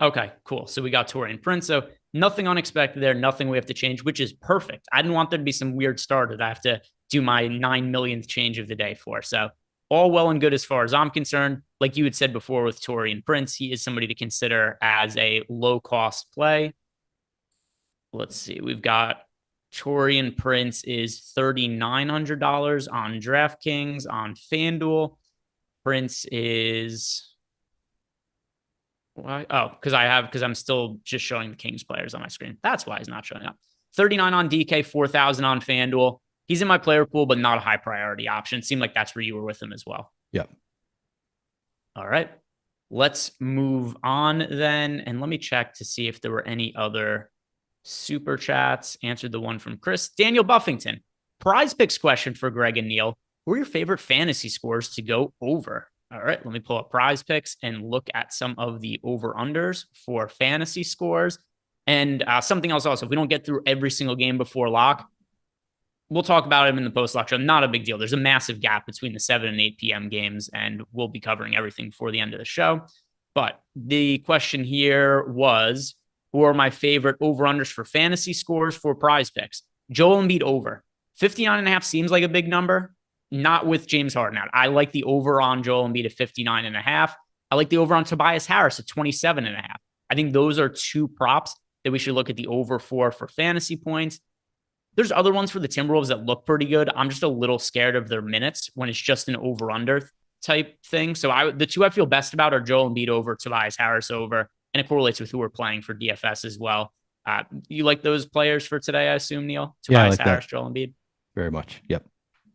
Okay, cool. So we got Taurean Prince. So nothing unexpected there. Nothing we have to change, which is perfect. I didn't want there to be some weird start that I have to do my 9 millionth change of the day for. So all well and good as far as I'm concerned. Like you had said before with Taurean Prince, he is somebody to consider as a low-cost play. Let's see. We've got Taurean Prince is $3,900 on DraftKings. On FanDuel, Prince is... because I'm still just showing the Kings players on my screen. That's why he's not showing up. 39 on DK, 4,000 on FanDuel. He's in my player pool, but not a high priority option. It seemed like that's where you were with him as well. Yep. All right. Let's move on then. And let me check to see if there were any other super chats. Answered the one from Chris. Daniel Buffington. PrizePicks question for Greg and Neil. Who are your favorite fantasy scores to go over? All right, let me pull up PrizePicks and look at some of the over-unders for fantasy scores. And something else also, if we don't get through every single game before lock, we'll talk about him in the post-lock show. Not a big deal. There's a massive gap between the 7 and 8 p.m. games, and we'll be covering everything before the end of the show. But the question here was, who are my favorite over-unders for fantasy scores for PrizePicks? Joel Embiid over. 59.5 seems like a big number. Not with James Harden out. I like the over on Joel Embiid at 59.5. I like the over on Tobias Harris at 27.5. I think those are two props that we should look at the over for fantasy points. There's other ones for the Timberwolves that look pretty good. I'm just a little scared of their minutes when it's just an over-under type thing. So the two I feel best about are Joel Embiid over, Tobias Harris over, and it correlates with who we're playing for DFS as well. You like those players for today, I assume, Neil? Tobias Harris, that. Joel Embiid? Very much. Yep.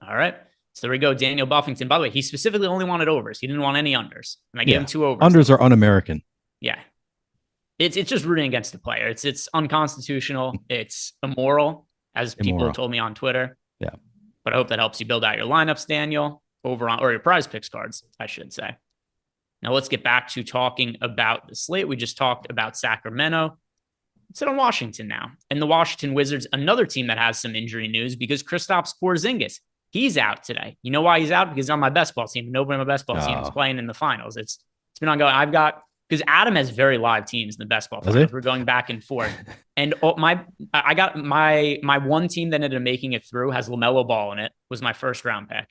All right. So there we go. Daniel Buffington. By the way, he specifically only wanted overs. He didn't want any unders. And I gave him 2 overs. Unders are un-American. Yeah. It's just rooting against the player. It's unconstitutional. It's immoral, as people told me on Twitter. Yeah. But I hope that helps you build out your lineups, Daniel, or your PrizePicks cards, I should say. Now let's get back to talking about the slate. We just talked about Sacramento. Let's sit on Washington now. And the Washington Wizards, another team that has some injury news because Kristaps Porzingis, he's out today. You know why he's out? Because he's on my best ball team. Nobody on my best ball team is playing in the finals. It's been ongoing. Because Adam has very live teams in the best ball finals. We're going back and forth. And I got my one team that ended up making it through has LaMelo Ball in it. Was my first round pick.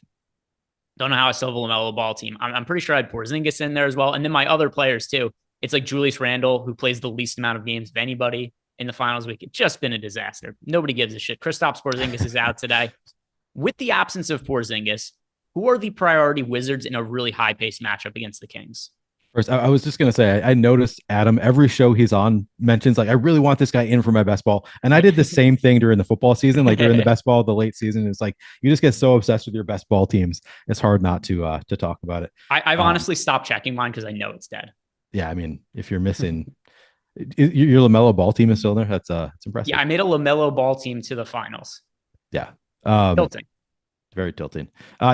Don't know how I still have a LaMelo Ball team. I'm pretty sure I had Porzingis in there as well. And then my other players too. It's like Julius Randle, who plays the least amount of games of anybody in the finals week. It's just been a disaster. Nobody gives a shit. Kristaps Porzingis is out today. With the absence of Porzingis, who are the priority Wizards in a really high-paced matchup against the Kings? First, I was just going to say, I noticed Adam, every show he's on mentions, like, I really want this guy in for my best ball. And I did the same thing during the football season, like during the best ball, the late season. It's like, you just get so obsessed with your best ball teams. It's hard not to talk about it. I've honestly stopped checking mine because I know it's dead. Yeah, I mean, if you're missing, your LaMelo Ball team is still there. That's impressive. Yeah, I made a LaMelo Ball team to the finals. Yeah. Tilting. Very tilting.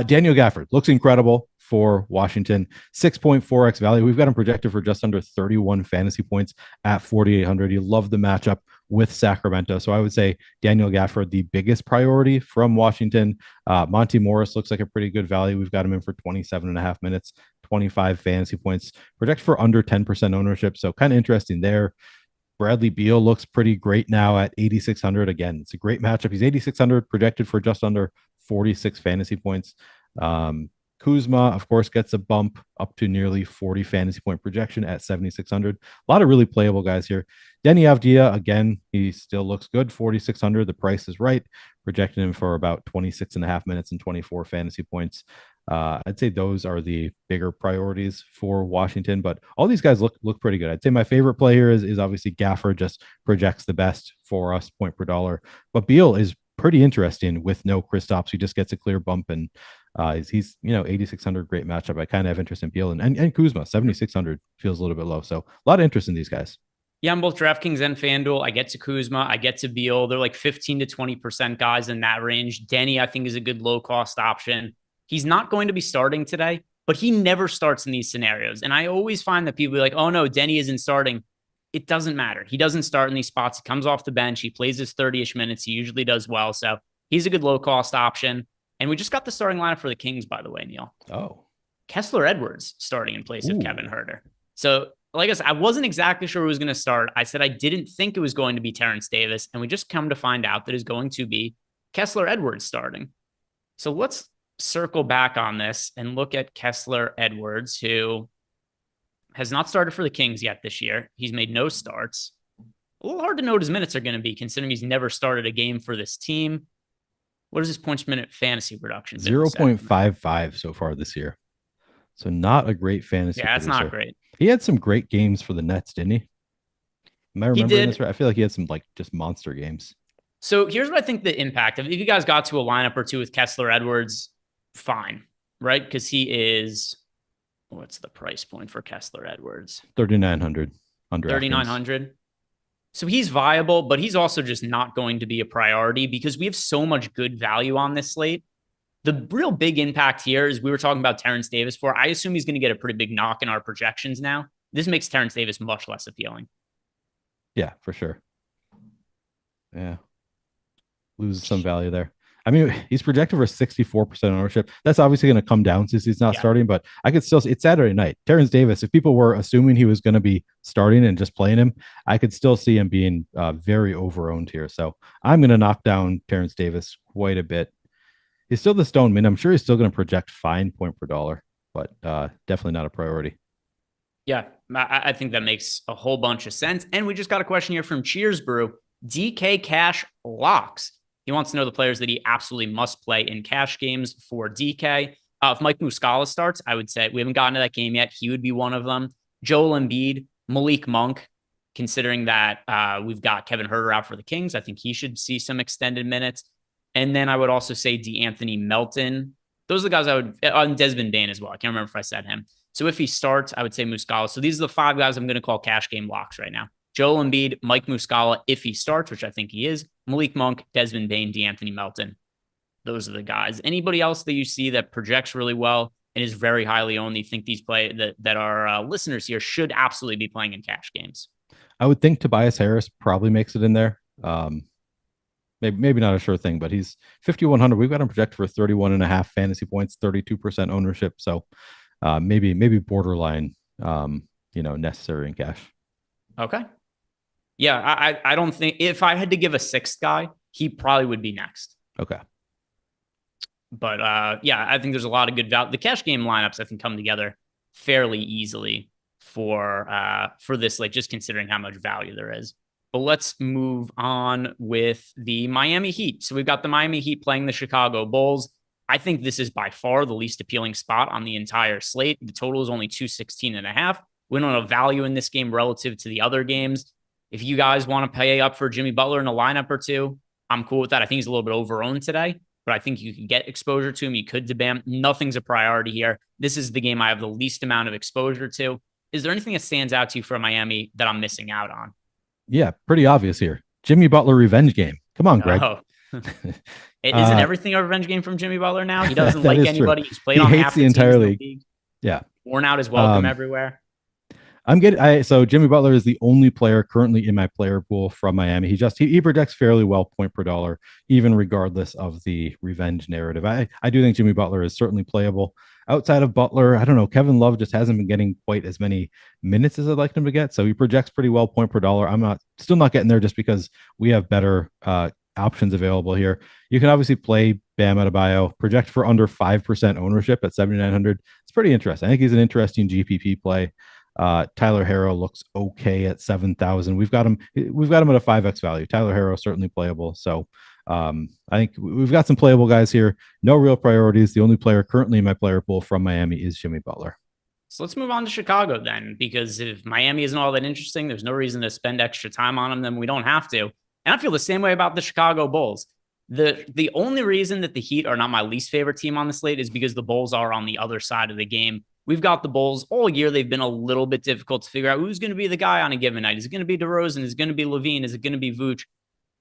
Daniel Gafford looks incredible for Washington. 6.4x value. We've got him projected for just under 31 fantasy points at 4,800. You love the matchup with Sacramento. So I would say Daniel Gafford, the biggest priority from Washington. Monty Morris looks like a pretty good value. We've got him in for 27.5 minutes, 25 fantasy points, projected for under 10% ownership. So kind of interesting there. Bradley Beal looks pretty great now at 8,600. Again, it's a great matchup. He's 8,600, projected for just under 46 fantasy points. Kuzma, of course, gets a bump up to nearly 40 fantasy point projection at 7,600. A lot of really playable guys here. Denny Avdia, again, he still looks good, 4,600. The price is right. Projecting him for about 26.5 minutes and 24 fantasy points. I'd say those are the bigger priorities for Washington, but all these guys look pretty good. I'd say my favorite player is obviously Gafford, just projects the best for us point per dollar. But Beal is pretty interesting with no Kristaps. He just gets a clear bump, and he's 8,600, great matchup. I kind of have interest in Beal and Kuzma. 7,600 feels a little bit low, so a lot of interest in these guys. Yeah, I'm both DraftKings and FanDuel. I get to Kuzma, I get to Beal. They're like 15 to 20% guys in that range. Denny, I think, is a good low cost option. He's not going to be starting today, but he never starts in these scenarios. And I always find that people are like, oh no, Denny isn't starting. It doesn't matter. He doesn't start in these spots. He comes off the bench. He plays his 30-ish minutes. He usually does well. So he's a good low-cost option. And we just got the starting lineup for the Kings, by the way, Neil. Oh. Kessler Edwards starting in place of Kevin Huerter. So, like I said, I wasn't exactly sure who was going to start. I said I didn't think it was going to be Terrence Davis. And we just come to find out that it's going to be Kessler Edwards starting. So let's circle back on this and look at Kessler Edwards, who has not started for the Kings yet this year. He's made no starts. A little hard to know what his minutes are going to be, considering he's never started a game for this team. What is his points per minute fantasy production? 0.55 so far this year. So not a great fantasy. Yeah, that's not great. He had some great games for the Nets, didn't he? Am I remembering this right? I feel like he had some just monster games. So here's what I think the impact of. If you guys got to a lineup or two with Kessler Edwards, fine, right? Because he is, what's the price point for Kessler Edwards? 3,900 under 3,900. So he's viable, but he's also just not going to be a priority because we have so much good value on this slate. The real big impact here is we were talking about Terrence Davis for. I assume he's going to get a pretty big knock in our projections now. This makes Terrence Davis much less appealing. Yeah, for sure. Yeah. Loses some value there. I mean, he's projected for 64% ownership. That's obviously going to come down since he's not Yeah. starting, but I could still, it's Saturday night. Terrence Davis, if people were assuming he was going to be starting and just playing him, I could still see him being very over-owned here. So I'm going to knock down Terrence Davis quite a bit. He's still the stone min. I'm sure he's still going to project fine point per dollar, but definitely not a priority. Yeah, I think that makes a whole bunch of sense. And we just got a question here from Cheers Brew. DK Cash locks. He wants to know the players that he absolutely must play in cash games for DK. If Mike Muscala starts, I would say we haven't gotten to that game yet. He would be one of them. Joel Embiid, Malik Monk, considering that we've got Kevin Huerter out for the Kings. I think he should see some extended minutes. And then I would also say DeAnthony Melton. Those are the guys I would, on Desmond Bane as well. I can't remember if I said him. So if he starts, I would say Muscala. So these are the 5 guys I'm going to call cash game locks right now. Joel Embiid, Mike Muscala, if he starts, which I think he is, Malik Monk, Desmond Bane, DeAnthony Melton. Those are the guys. Anybody else that you see that projects really well and is very highly owned, you think these that our listeners here should absolutely be playing in cash games? I would think Tobias Harris probably makes it in there. Maybe not a sure thing, but he's 5,100. We've got him projected for 31.5 fantasy points, 32% ownership. So maybe borderline, necessary in cash. Okay. Yeah, I don't think if I had to give a 6th guy, he probably would be next. Okay. But yeah, I think there's a lot of good value. The cash game lineups I think come together fairly easily for this, like just considering how much value there is. But let's move on with the Miami Heat. So we've got the Miami Heat playing the Chicago Bulls. I think this is by far the least appealing spot on the entire slate. The total is only 216.5. We don't have value in this game relative to the other games. If you guys want to pay up for Jimmy Butler in a lineup or two, I'm cool with that. I think he's a little bit over-owned today, but I think you can get exposure to him. You could debam. Nothing's a priority here. This is the game I have the least amount of exposure to. Is there anything that stands out to you for Miami that I'm missing out on? Yeah, pretty obvious here. Jimmy Butler revenge game. Come on, Greg. Oh. Isn't everything a revenge game from Jimmy Butler now? He doesn't like anybody. True. He's played on half the entire league. Yeah. Worn out his welcome everywhere. So Jimmy Butler is the only player currently in my player pool from Miami. He projects fairly well point per dollar, even regardless of the revenge narrative. I do think Jimmy Butler is certainly playable. Outside of Butler, I don't know. Kevin Love just hasn't been getting quite as many minutes as I'd like him to get. So he projects pretty well point per dollar. I'm still not getting there just because we have better options available here. You can obviously play Bam Adebayo, project for under 5% ownership at 7,900. It's pretty interesting. I think he's an interesting GPP play. Tyler Herro looks okay at 7,000. We've got him at a 5x value. Tyler Herro certainly playable. So I think we've got some playable guys here. No real priorities. The only player currently in my player pool from Miami is Jimmy Butler. So let's move on to Chicago then, because if Miami isn't all that interesting, there's no reason to spend extra time on them. Then we don't have to. And I feel the same way about the Chicago Bulls. The only reason that the Heat are not my least favorite team on the slate is because the Bulls are on the other side of the game. We've got the Bulls all year. They've been a little bit difficult to figure out who's going to be the guy on a given night. Is it going to be DeRozan? Is it going to be Levine? Is it going to be Vooch?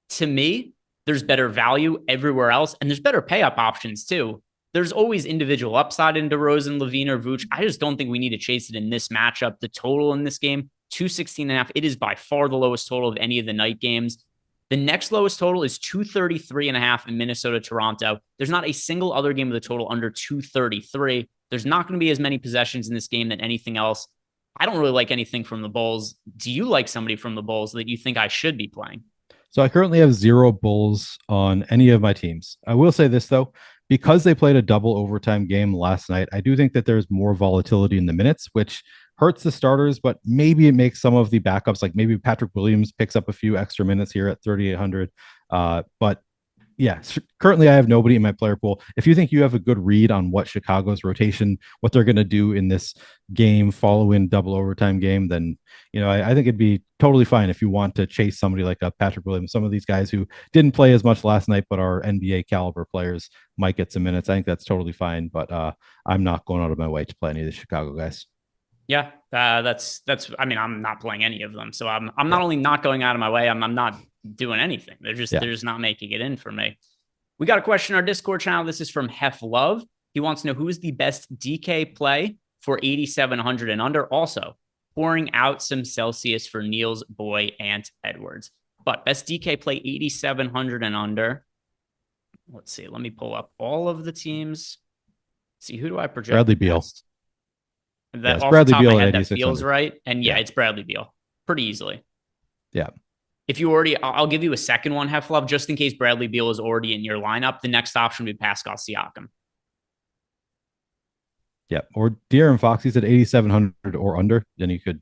To me, there's better value everywhere else, and there's better pay up options too. There's always individual upside in DeRozan, Levine, or Vooch. I just don't think we need to chase it in this matchup. The total in this game, 216.5. It is by far the lowest total of any of the night games. The next lowest total is 233.5 in Minnesota, Toronto. There's not a single other game of the total under 233. There's not going to be as many possessions in this game than anything else. I don't really like anything from the Bulls. Do you like somebody from the Bulls that you think I should be playing? So I currently have 0 Bulls on any of my teams. I will say this, though, because they played a double overtime game last night, I do think that there's more volatility in the minutes, which hurts the starters, but maybe it makes some of the backups, like maybe Patrick Williams picks up a few extra minutes here at 3,800. But yeah, currently I have nobody in my player pool. If you think you have a good read on what Chicago's rotation, what they're going to do in this game following double overtime game, then, I think it'd be totally fine if you want to chase somebody like a Patrick Williams. Some of these guys who didn't play as much last night, but are NBA caliber players might get some minutes. I think that's totally fine, but I'm not going out of my way to play any of the Chicago guys. Yeah, that's. I mean, I'm not playing any of them, so I'm not only not going out of my way, I'm not doing anything. They're just not making it in for me. We got a question in our Discord channel. This is from Hef Love. He wants to know who is the best DK play for 8,700 and under. Also, pouring out some Celsius for Neil's boy, Ant Edwards. But best DK play 8,700 and under. Let's see. Let me pull up all of the teams. See, who do I project? Bradley Beal. That off Bradley the top Beal of my head, that feels right. And yeah, it's Bradley Beal pretty easily. Yeah. If you already, I'll give you a second one, Heflove, just in case Bradley Beal is already in your lineup. The next option would be Pascal Siakam. Yeah. Or De'Aaron Fox, he's at 8,700 or under. Then you could,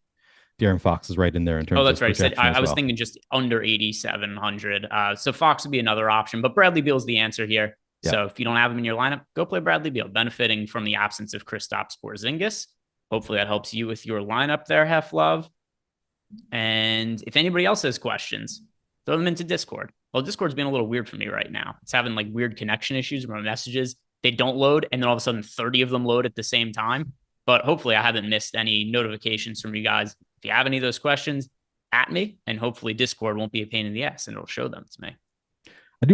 De'Aaron Fox is right in there in terms of. Oh, that's right. I was thinking just under 8,700. So Fox would be another option, but Bradley Beal is the answer here. Yeah. So if you don't have him in your lineup, go play Bradley Beal, benefiting from the absence of Kristaps Porzingis. Hopefully that helps you with your lineup there, Heflove. And if anybody else has questions, throw them into Discord. Well, Discord's being a little weird for me right now. It's having like weird connection issues where my messages, they don't load, and then all of a sudden 30 of them load at the same time. But hopefully I haven't missed any notifications from you guys. If you have any of those questions, at me, and hopefully Discord won't be a pain in the ass and it'll show them to me.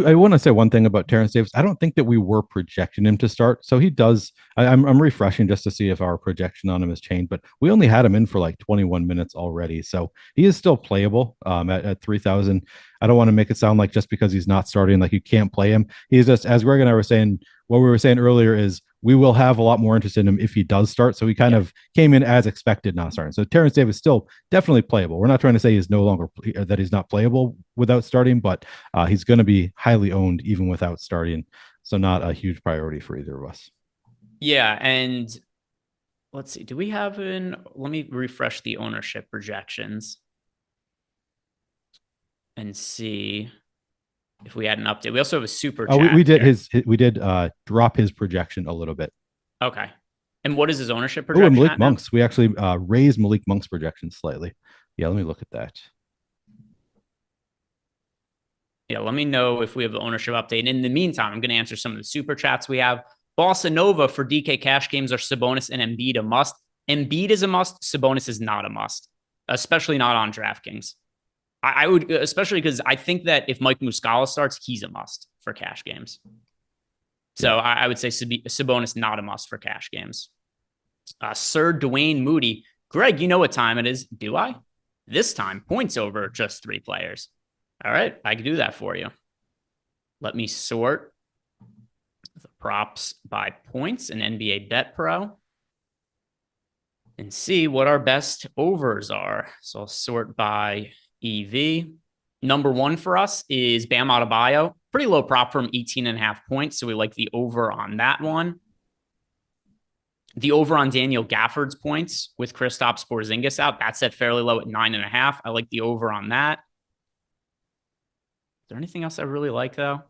I want to say one thing about Terrence Davis. I don't think that we were projecting him to start. So he does. I'm refreshing just to see if our projection on him has changed, but we only had him in for like 21 minutes already. So he is still playable at 3,000. I don't want to make it sound like just because he's not starting, like you can't play him. He's just, as Greg and I were saying, what we were saying earlier is we will have a lot more interest in him if he does start. So he kind of came in as expected, not starting. So Terrence Davis still definitely playable. We're not trying to say he's no longer that he's not playable without starting, but he's going to be highly owned even without starting. So not a huge priority for either of us. Yeah. And let's see, do we have let me refresh the ownership projections and see if we had an update. We also have a super chat. Oh, we did drop his projection a little bit. Okay. And what is his ownership projection? Malik Monk's. We actually raised Malik Monk's projection slightly. Yeah, let me look at that. Yeah, let me know if we have the ownership update. And in the meantime, I'm going to answer some of the super chats we have. Bossa Nova for DK cash games are Sabonis and Embiid a must. Embiid is a must. Sabonis is not a must, especially not on DraftKings. I would, especially because I think that if Mike Muscala starts, he's a must for cash games. So I would say Sabonis not a must for cash games. Sir Dwayne Moody. Greg, you know what time it is. Do I? This time, points over just 3 players. All right, I can do that for you. Let me sort the props by points in NBA Bet Pro and see what our best overs are. So I'll sort by EV. Number 1 for us is Bam Adebayo. Pretty low prop from 18.5 points. So we like the over on that one. The over on Daniel Gafford's points with Kristaps Porzingis out. That's set fairly low at 9.5. I like the over on that. Is there anything else I really like though?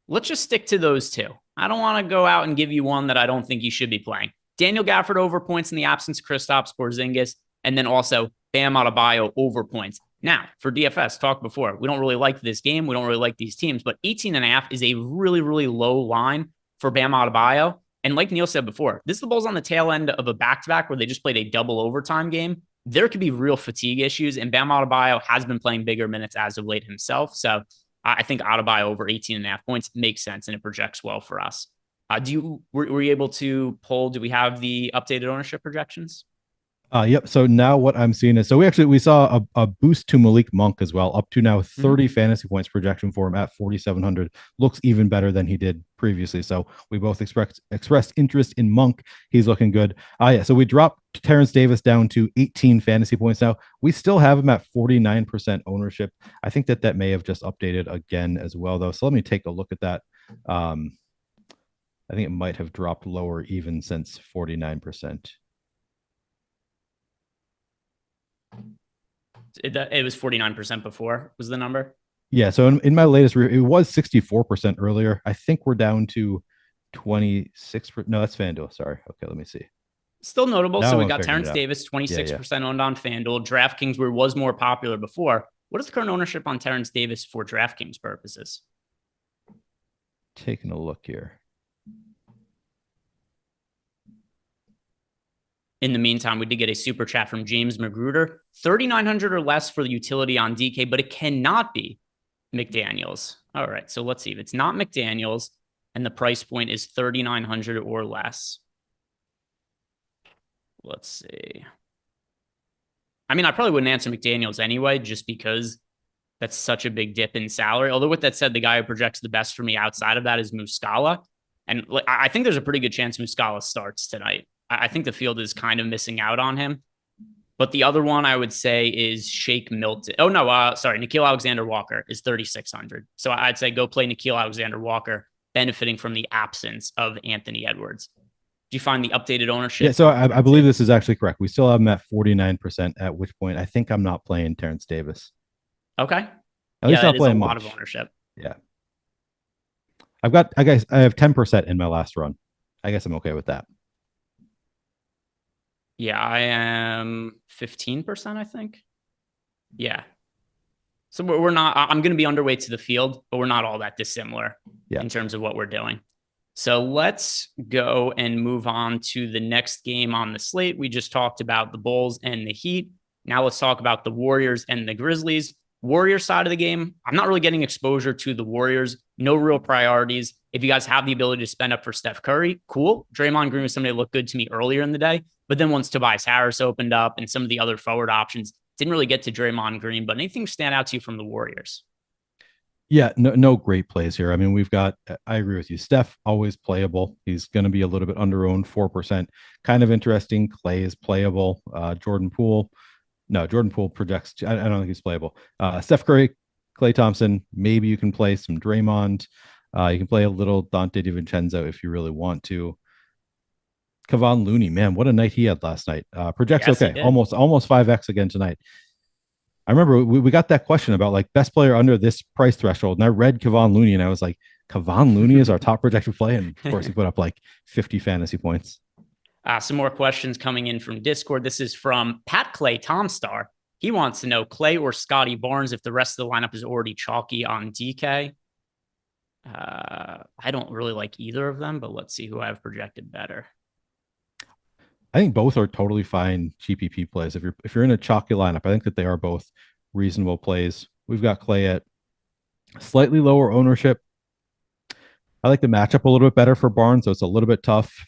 Let's just stick to those 2. I don't want to go out and give you one that I don't think you should be playing. Daniel Gafford over points in the absence of Kristaps Porzingis. And then also Bam Adebayo over points. Now, for DFS, talked before, we don't really like this game. We don't really like these teams, but 18.5 is a really, really low line for Bam Adebayo. And like Neil said before, this is the Bulls on the tail end of a back-to-back where they just played a double overtime game. There could be real fatigue issues, and Bam Adebayo has been playing bigger minutes as of late himself. So I think Adebayo over 18.5 points makes sense, and it projects well for us. Were you able to pull, do we have the updated ownership projections? Yep. So now what I'm seeing is, we saw a boost to Malik Monk as well, up to now 30 fantasy points projection for him at 4,700. Looks even better than he did previously. So we both expressed interest in Monk. He's looking good. So we dropped Terrence Davis down to 18 fantasy points now. We still have him at 49% ownership. I think that may have just updated again as well, though. So let me take a look at that. I think it might have dropped lower even since 49%. It was 49% before was the number. Yeah. So in my latest, it was 64% earlier. I think we're down to 26. No, that's FanDuel. Sorry. Okay. Let me see. Still notable. Now so we got Terrence Davis, 26% owned on FanDuel. DraftKings, where it was more popular before. What is the current ownership on Terrence Davis for DraftKings purposes? Taking a look here. In the meantime, we did get a super chat from James Magruder. 3,900 or less for the utility on DK, but it cannot be McDaniels. All right. So let's see. If it's not McDaniels and the price point is 3,900 or less, let's see. I mean, I probably wouldn't answer McDaniels anyway, just because that's such a big dip in salary. Although with that said, the guy who projects the best for me outside of that is Muscala. And I think there's a pretty good chance Muscala starts tonight. I think the field is kind of missing out on him. But the other one I would say is Shake Milton. Oh, no, sorry. Nickeil Alexander-Walker is 3,600. So I'd say go play Nickeil Alexander-Walker, benefiting from the absence of Anthony Edwards. Do you find the updated ownership? Yeah, so I believe this is actually correct. We still have him at 49%, at which point I think I'm not playing Terrence Davis. Okay. At least I'll play a him lot much. of ownership. Yeah. I have 10% in my last run. I guess I'm okay with that. Yeah, I am 15%, I think. Yeah. So we're not, I'm going to be underweight to the field, but we're not all that dissimilar in terms of what we're doing. So let's go and move on to the next game on the slate. We just talked about the Bulls and the Heat. Now let's talk about the Warriors and the Grizzlies. Warriors side of the game, I'm not really getting exposure to the Warriors. No real priorities. If you guys have the ability to spend up for Steph Curry, cool. Draymond Green was somebody that looked good to me earlier in the day. But then once Tobias Harris opened up and some of the other forward options, didn't really get to Draymond Green. But anything stand out to you from the Warriors? Yeah, no great plays here. I mean, I agree with you. Steph, always playable. He's going to be a little bit under owned, 4%. Kind of interesting. Clay is playable. Jordan Poole projects. I don't think he's playable. Steph Curry, Klay Thompson. Maybe you can play some Draymond. You can play a little Dante DiVincenzo if you really want to. Kevon Looney, man, what a night he had last night. Projects okay, almost 5x again tonight. I remember we got that question about like best player under this price threshold, and I read Kevon Looney, and I was like, Kevon Looney is our top projected play, and of course he put up like 50 fantasy points. Some more questions coming in from Discord. This is from Pat Clay Tomstar. He wants to know Clay or Scotty Barnes if the rest of the lineup is already chalky on DK. I don't really like either of them, but let's see who I've projected better. I think both are totally fine GPP plays. If you're in a chalky lineup, I think that they are both reasonable plays. We've got Clay at slightly lower ownership. I like the matchup a little bit better for Barnes, so it's a little bit tough.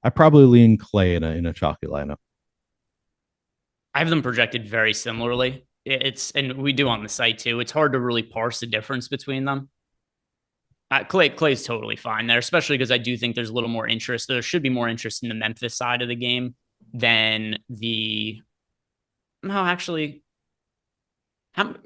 I probably lean Clay in a chalky lineup. I have them projected very similarly. And we do on the site too. It's hard to really parse the difference between them. Clay's totally fine there, especially because I do think there's a little more interest. There should be more interest in the Memphis side of the game than the. No, actually, if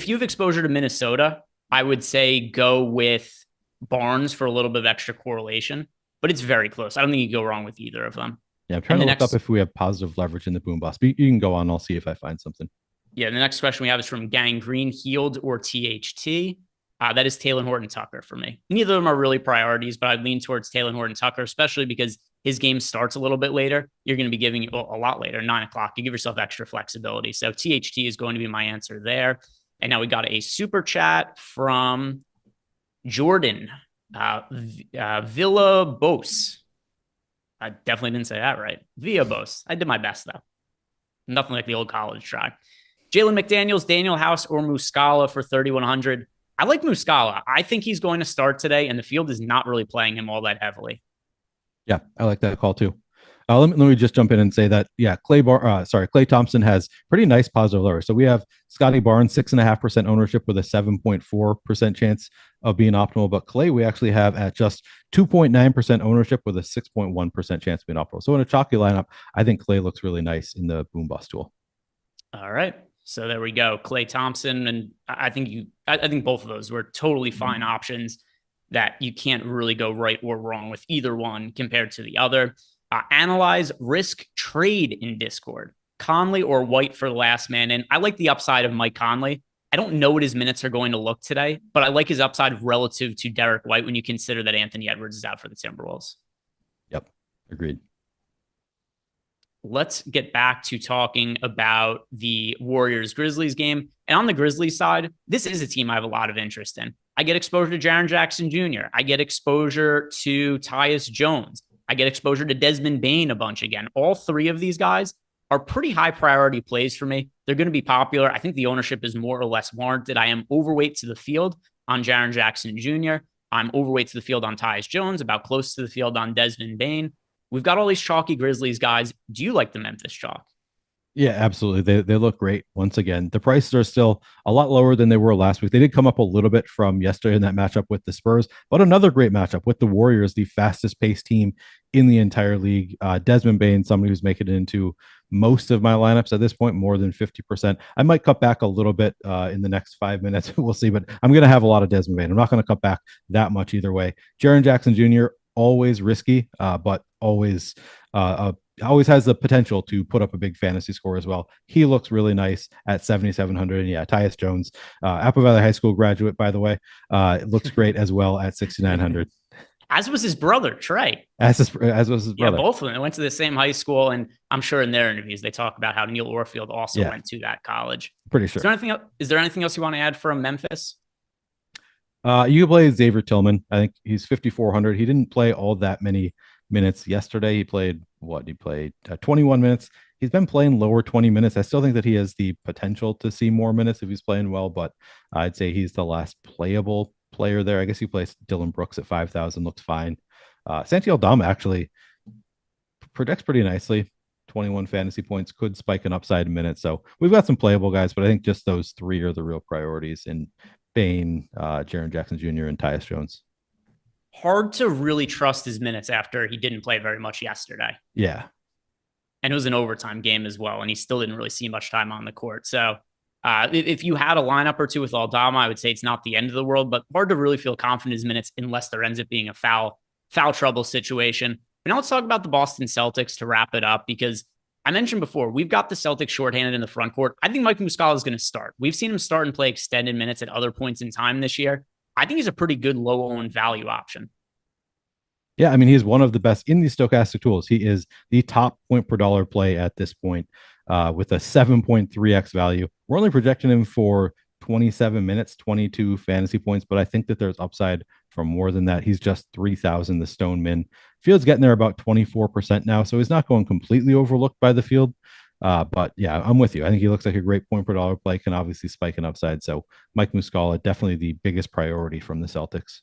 you have exposure to Minnesota, I would say go with Barnes for a little bit of extra correlation, but it's very close. I don't think you go wrong with either of them. Yeah, I'm trying to look up if we have positive leverage in the boom bust. You can go on. I'll see if I find something. Yeah, the next question we have is from Gangrene, Healed or THT. That is Talen Horton-Tucker for me. Neither of them are really priorities, but I'd lean towards Talen Horton-Tucker, especially because his game starts a little bit later. You're going to be giving a lot later, 9 o'clock. You give yourself extra flexibility. So THT is going to be my answer there. And now we got a super chat from Jordan Villa-Bose. I definitely didn't say that right. Villa-Bose. I did my best, though. Nothing like the old college try. Jalen McDaniels, Daniel House, or Muscala for 3,100. I like Muscala. I think he's going to start today, and the field is not really playing him all that heavily. Yeah, I like that call too. Let me just jump in and say that, yeah, Klay Thompson has pretty nice positive leverage. So we have Scotty Barnes, 6.5% ownership with a 7.4% chance of being optimal. But Klay, we actually have at just 2.9% ownership with a 6.1% chance of being optimal. So in a chalky lineup, I think Klay looks really nice in the boom bust tool. All right. So there we go. Klay Thompson. And I think both of those were totally fine options that you can't really go right or wrong with either one compared to the other. Analyze risk trade in Discord. Conley or White for the last man in. I like the upside of Mike Conley. I don't know what his minutes are going to look today, but I like his upside relative to Derek White when you consider that Anthony Edwards is out for the Timberwolves. Yep. Agreed. Let's get back to talking about the Warriors-Grizzlies game. And on the Grizzlies side, this is a team I have a lot of interest in. I get exposure to Jaren Jackson Jr. I get exposure to Tyus Jones. I get exposure to Desmond Bane a bunch again. All three of these guys are pretty high priority plays for me. They're going to be popular. I think the ownership is more or less warranted. I am overweight to the field on Jaren Jackson Jr. I'm overweight to the field on Tyus Jones, about close to the field on Desmond Bane. We've got all these chalky Grizzlies guys. Do you like the Memphis chalk? Yeah, absolutely. They look great once again. The prices are still a lot lower than they were last week. They did come up a little bit from yesterday in that matchup with the Spurs, but another great matchup with the Warriors, the fastest paced team in the entire league. Desmond Bane, somebody who's making it into most of my lineups at this point, more than 50%. I might cut back a little bit in the next 5 minutes. We'll see, but I'm going to have a lot of Desmond Bane. I'm not going to cut back that much either way. Jaren Jackson Jr., always risky, but always has the potential to put up a big fantasy score as well. He looks really nice at 7,700. And yeah, Tyus Jones, Apple Valley High School graduate, by the way, looks great as well at 6,900. As was his brother, Trey. As was his brother. Yeah, both of them. They went to the same high school, and I'm sure in their interviews they talk about how Neil Orfield also went to that college. Pretty sure. Is there anything else you want to add from Memphis? You play Xavier Tillman. I think he's 5,400. He didn't play all that many minutes yesterday. He played 21 minutes. He's been playing lower 20 minutes. I still think that he has the potential to see more minutes if he's playing well, but I'd say he's the last playable player there. I guess he plays Dylan Brooks at 5,000, looks fine. Santi Aldama actually projects pretty nicely. 21 fantasy points, could spike an upside minute. So we've got some playable guys, but I think just those three are the real priorities in Bane, Jaren Jackson Jr., and Tyus Jones. Hard to really trust his minutes after he didn't play very much yesterday. Yeah. And it was an overtime game as well, and he still didn't really see much time on the court. So if you had a lineup or two with Aldama, I would say it's not the end of the world, but hard to really feel confident in his minutes unless there ends up being a foul trouble situation. But now let's talk about the Boston Celtics to wrap it up, because I mentioned before, we've got the Celtics shorthanded in the front court. I think Mike Muscala is going to start. We've seen him start and play extended minutes at other points in time this year. I think he's a pretty good low-owned value option. Yeah, I mean, he's one of the best in the Stokastic tools. He is the top point per dollar play at this point with a 7.3x value. We're only projecting him for 27 minutes, 22 fantasy points, but I think that there's upside for more than that. He's just 3,000, the Stone Min. Field's getting there about 24% now, so he's not going completely overlooked by the field. But yeah, I'm with you. I think he looks like a great point per dollar play, can obviously spike an upside. So Mike Muscala, definitely the biggest priority from the Celtics.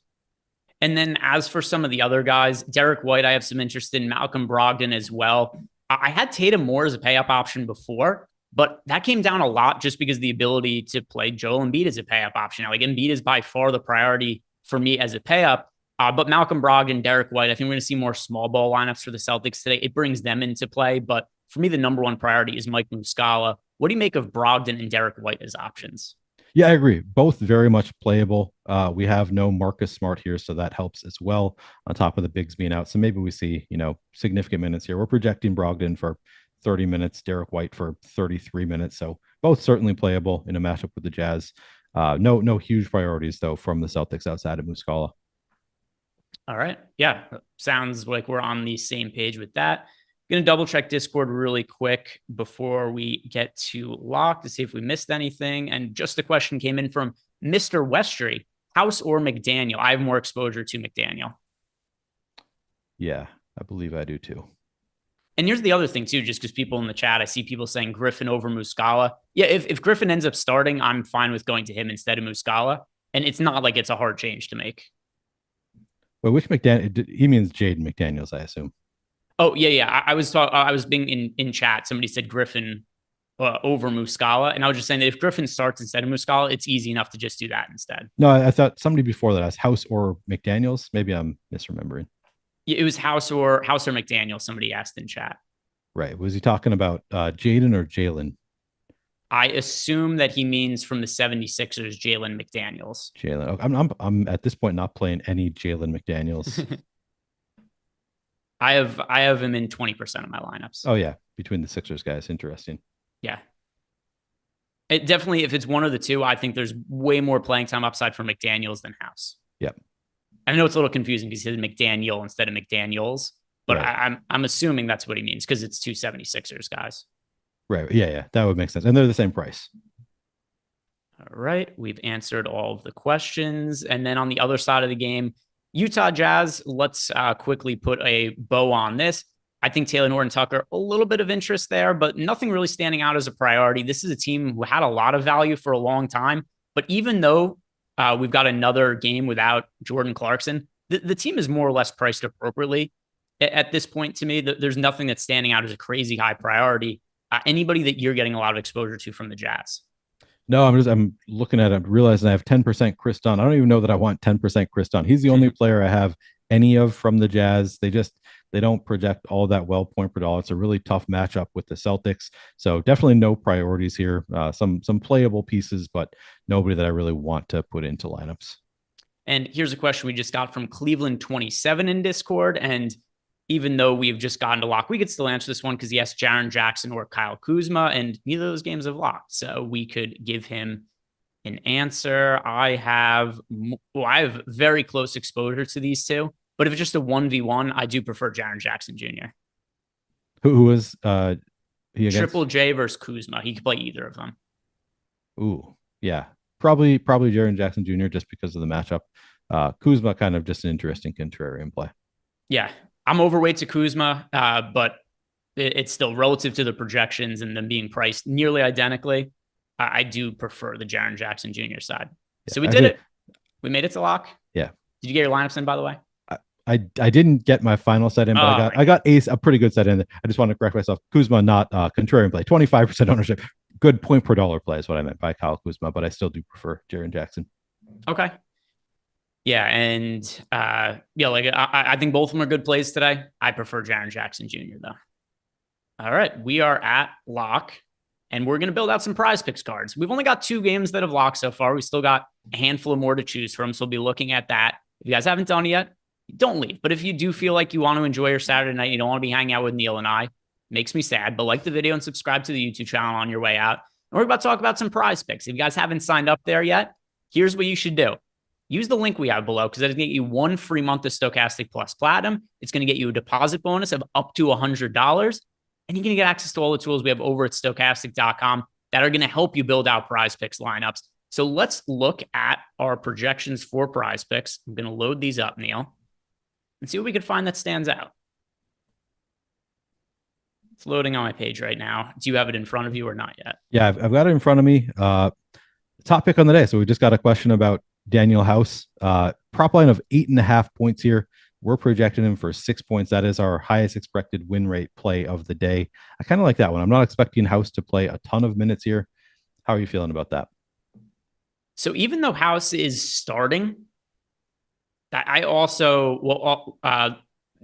And then as for some of the other guys, Derek White, I have some interest in, Malcolm Brogdon as well. I had Tatum Moore as a pay up option before, but that came down a lot just because the ability to play Joel Embiid as a pay up option. Now, like, Embiid is by far the priority for me as a pay up. But Malcolm Brogdon, Derek White, I think we're going to see more small ball lineups for the Celtics today. It brings them into play. But for me, the number one priority is Mike Muscala. What do you make of Brogdon and Derek White as options? Yeah, I agree. Both very much playable. We have no Marcus Smart here, so that helps as well, on top of the bigs being out. So maybe we see, significant minutes here. We're projecting Brogdon for 30 minutes, Derek White for 33 minutes. So both certainly playable in a matchup with the Jazz. No huge priorities, though, from the Celtics outside of Muscala. All right. Yeah. Sounds like we're on the same page with that. Going to double check Discord really quick before we get to lock to see if we missed anything. And just a question came in from Mr. Westry: House or McDaniel? I have more exposure to McDaniel. Yeah, I believe I do too. And here's the other thing too, just because people in the chat, I see people saying Griffin over Muscala. Yeah, if Griffin ends up starting, I'm fine with going to him instead of Muscala. And it's not like it's a hard change to make. Well, which McDaniel? He means Jaden McDaniels, I assume. Oh, yeah. I was being in chat. Somebody said Griffin over Muscala. And I was just saying that if Griffin starts instead of Muscala, it's easy enough to just do that instead. No, I thought somebody before that asked House or McDaniels. Maybe I'm misremembering. Yeah, it was House or McDaniel. Somebody asked in chat. Right. Was he talking about Jaden or Jalen? I assume that he means from the 76ers, Jalen McDaniels. Jalen. I'm at this point not playing any Jalen McDaniels. I have him in 20% of my lineups. Oh yeah, between the Sixers guys, interesting. Yeah, it definitely. If it's one of the two, I think there's way more playing time upside for McDaniels than House. Yep. I know it's a little confusing because he said McDaniel instead of McDaniels, but right. I'm assuming that's what he means because it's two 76ers guys. Right. Yeah. That would make sense, and they're the same price. All right, we've answered all of the questions, and then on the other side of the game, Utah Jazz, let's quickly put a bow on this. I think Taylor Norton Tucker, a little bit of interest there, but nothing really standing out as a priority. This is a team who had a lot of value for a long time. But even though we've got another game without Jordan Clarkson, the team is more or less priced appropriately at this point to me. There's nothing that's standing out as a crazy high priority. Anybody that you're getting a lot of exposure to from the Jazz? No, I'm looking at it, realizing I have 10% Chris Dunn. I don't even know that I want 10% Chris Dunn. He's the only player I have any of from the Jazz. They don't project all that well point per dollar. It's a really tough matchup with the Celtics. So definitely no priorities here. Some playable pieces, but nobody that I really want to put into lineups. And here's a question we just got from Cleveland 27 in Discord. And even though we've just gotten to lock, we could still answer this one because yes, Jaren Jackson or Kyle Kuzma, and neither of those games have locked. So we could give him an answer. I have very close exposure to these two, but if it's just a 1v1, I do prefer Jaren Jackson Jr. Who was he against? Triple J versus Kuzma. He could play either of them. Ooh, yeah. Probably Jaren Jackson Jr. just because of the matchup. Kuzma kind of just an interesting contrarian play. Yeah. I'm overweight to Kuzma, but it's still relative to the projections and them being priced nearly identically. I do prefer the Jaren Jackson Jr. side. Yeah, so we did it. We made it to lock. Yeah. Did you get your lineups in, by the way? I didn't get my final set in, but I got a pretty good set in. I just want to correct myself. Kuzma, not contrarian play. 25% ownership. Good point per dollar play is what I meant by Kyle Kuzma, but I still do prefer Jaren Jackson. Okay. Yeah, and I think both of them are good plays today. I prefer Jaren Jackson Jr. though. All right, we are at lock, and we're going to build out some PrizePicks cards. We've only got 2 games that have locked so far. We still got a handful of more to choose from, so we'll be looking at that. If you guys haven't done it yet, don't leave. But if you do feel like you want to enjoy your Saturday night, you don't want to be hanging out with Neil and I, makes me sad, but like the video and subscribe to the YouTube channel on your way out. And we're about to talk about some PrizePicks. If you guys haven't signed up there yet, here's what you should do. Use the link we have below because that's going to get you 1 free month of Stokastic Plus Platinum. It's going to get you a deposit bonus of up to $100. And you're going to get access to all the tools we have over at Stokastic.com that are going to help you build out PrizePicks lineups. So let's look at our projections for PrizePicks. I'm going to load these up, Neil, and see what we can find that stands out. It's loading on my page right now. Do you have it in front of you or not yet? Yeah, I've got it in front of me. Top pick on the day. So we just got a question about Daniel House. Prop line of 8.5 points here. We're projecting him for 6 points. That is our highest expected win rate play of the day. I kind of like that one. I'm not expecting House to play a ton of minutes here. How are you feeling about that? So even though House is starting, I also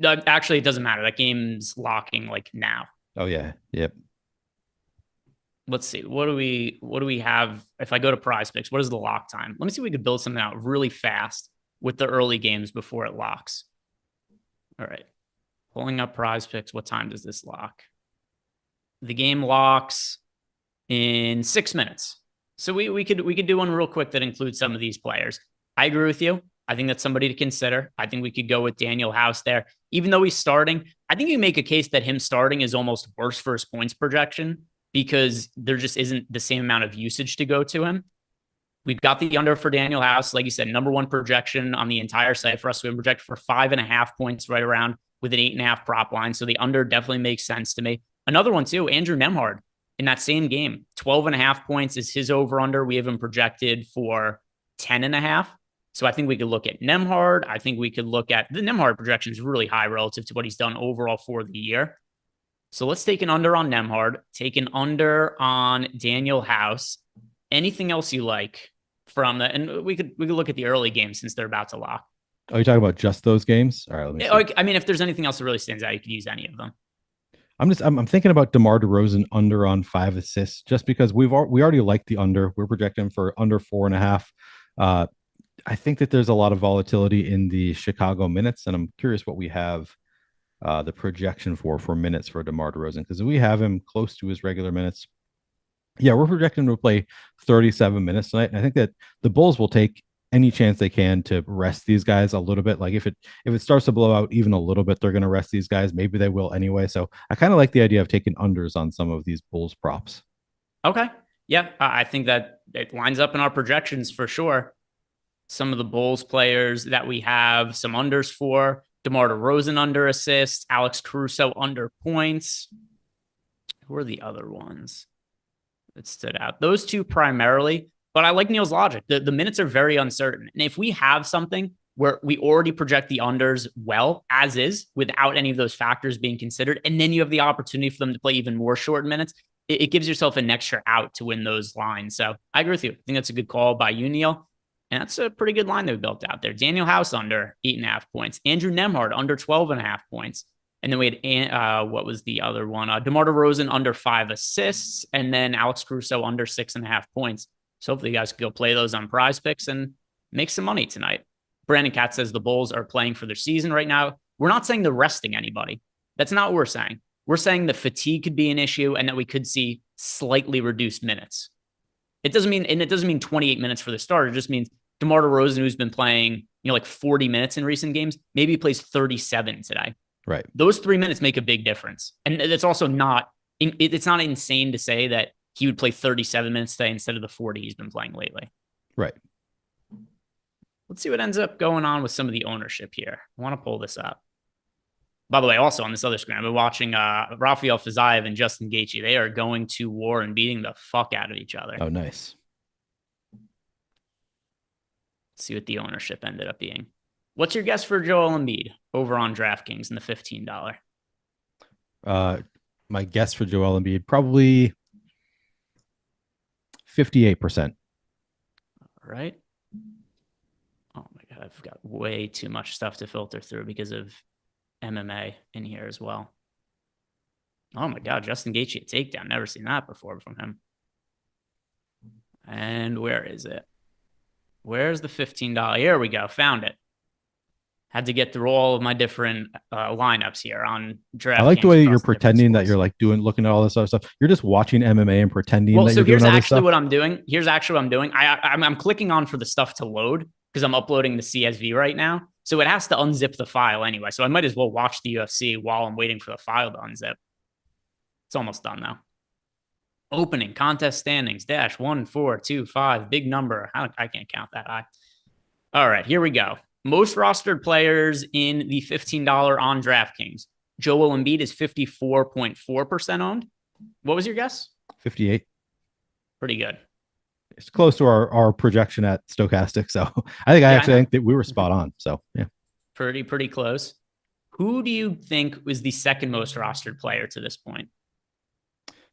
actually it doesn't matter. That game's locking like now. Oh yeah, yep. Let's see. What do we have? If I go to PrizePicks, what is the lock time? Let me see if we could build something out really fast with the early games before it locks. All right. Pulling up PrizePicks. What time does this lock? The game locks in 6 minutes. So we could do one real quick that includes some of these players. I agree with you. I think that's somebody to consider. I think we could go with Daniel House there. Even though he's starting, I think you make a case that him starting is almost worse for his points projection because there just isn't the same amount of usage to go to him. We've got the under for Daniel House. Like you said, #1 projection on the entire site for us. We've projected for 5.5 points right around with an 8.5 prop line. So the under definitely makes sense to me. Another one too, Andrew Nembhard in that same game, 12.5 points is his over under. We have him projected for 10.5. So I think we could look at Nembhard. I think we could look at the Nembhard projection is really high relative to what he's done overall for the year. So let's take an under on Nembhard, take an under on Daniel House. Anything else you like from that? And we could look at the early games since they're about to lock. Are you talking about just those games? All right, let me see. I mean, if there's anything else that really stands out, you could use any of them. I'm thinking about DeMar DeRozan under on 5 assists, just because we already like the under. We're projecting for under 4.5. I think that there's a lot of volatility in the Chicago minutes, and I'm curious what we have the projection for minutes for DeMar DeRozan, because we have him close to his regular minutes. Yeah, we're projecting to play 37 minutes tonight. And I think that the Bulls will take any chance they can to rest these guys a little bit. Like if it starts to blow out even a little bit, they're going to rest these guys. Maybe they will anyway. So I kind of like the idea of taking unders on some of these Bulls props. Okay. Yeah, I think that it lines up in our projections for sure. Some of the Bulls players that we have some unders for. DeMar DeRozan under assists, Alex Caruso under points. Who are the other ones that stood out? Those two primarily, but I like Neil's logic. The minutes are very uncertain. And if we have something where we already project the unders well, as is, without any of those factors being considered, and then you have the opportunity for them to play even more short minutes, it gives yourself an extra out to win those lines. So I agree with you. I think that's a good call by you, Neil. And that's a pretty good line they've built out there. Daniel House under 8.5 points. Andrew Nembhard under 12.5 points. And then we had, what was the other one? DeMar DeRozan under 5 assists. And then Alex Caruso under 6.5 points. So hopefully you guys can go play those on PrizePicks and make some money tonight. Brandon Katz says the Bulls are playing for their season right now. We're not saying they're resting anybody. That's not what we're saying. We're saying the fatigue could be an issue and that we could see slightly reduced minutes. It doesn't mean 28 minutes for the starter. It just means DeMar DeRozan, who's been playing, like 40 minutes in recent games, maybe he plays 37 today. Right. Those 3 minutes make a big difference. And it's also it's not insane to say that he would play 37 minutes today instead of the 40 he's been playing lately. Right. Let's see what ends up going on with some of the ownership here. I want to pull this up. By the way, also on this other screen, I've been watching Rafael Fiziev and Justin Gaethje. They are going to war and beating the fuck out of each other. Oh, nice. Let's see what the ownership ended up being. What's your guess for Joel Embiid over on DraftKings in the $15? My guess for Joel Embiid, probably 58%. All right. Oh my God, I've got way too much stuff to filter through because of MMA in here as well. Oh my God, Justin Gaethje takedown. Never seen that before from him. And where is it? Where's the $15? Here we go. Found it. Had to get through all of my different lineups here on DraftKings. I like the way you're pretending that you're like looking at all this other stuff. You're just watching MMA and pretending that you're doing all this stuff. Here's actually what I'm doing. I'm clicking on for the stuff to load because I'm uploading the CSV right now. So it has to unzip the file anyway. So I might as well watch the UFC while I'm waiting for the file to unzip. It's almost done though. Opening contest standings dash 1, 4, 2, 5. Big number. I can't count that high. All right, here we go. Most rostered players in the $15 on DraftKings. Joel Embiid is 54.4% owned. What was your guess? 58. Pretty good. It's close to our projection at Stokastic. So I think that we were spot on. So yeah. Pretty close. Who do you think was the second most rostered player to this point?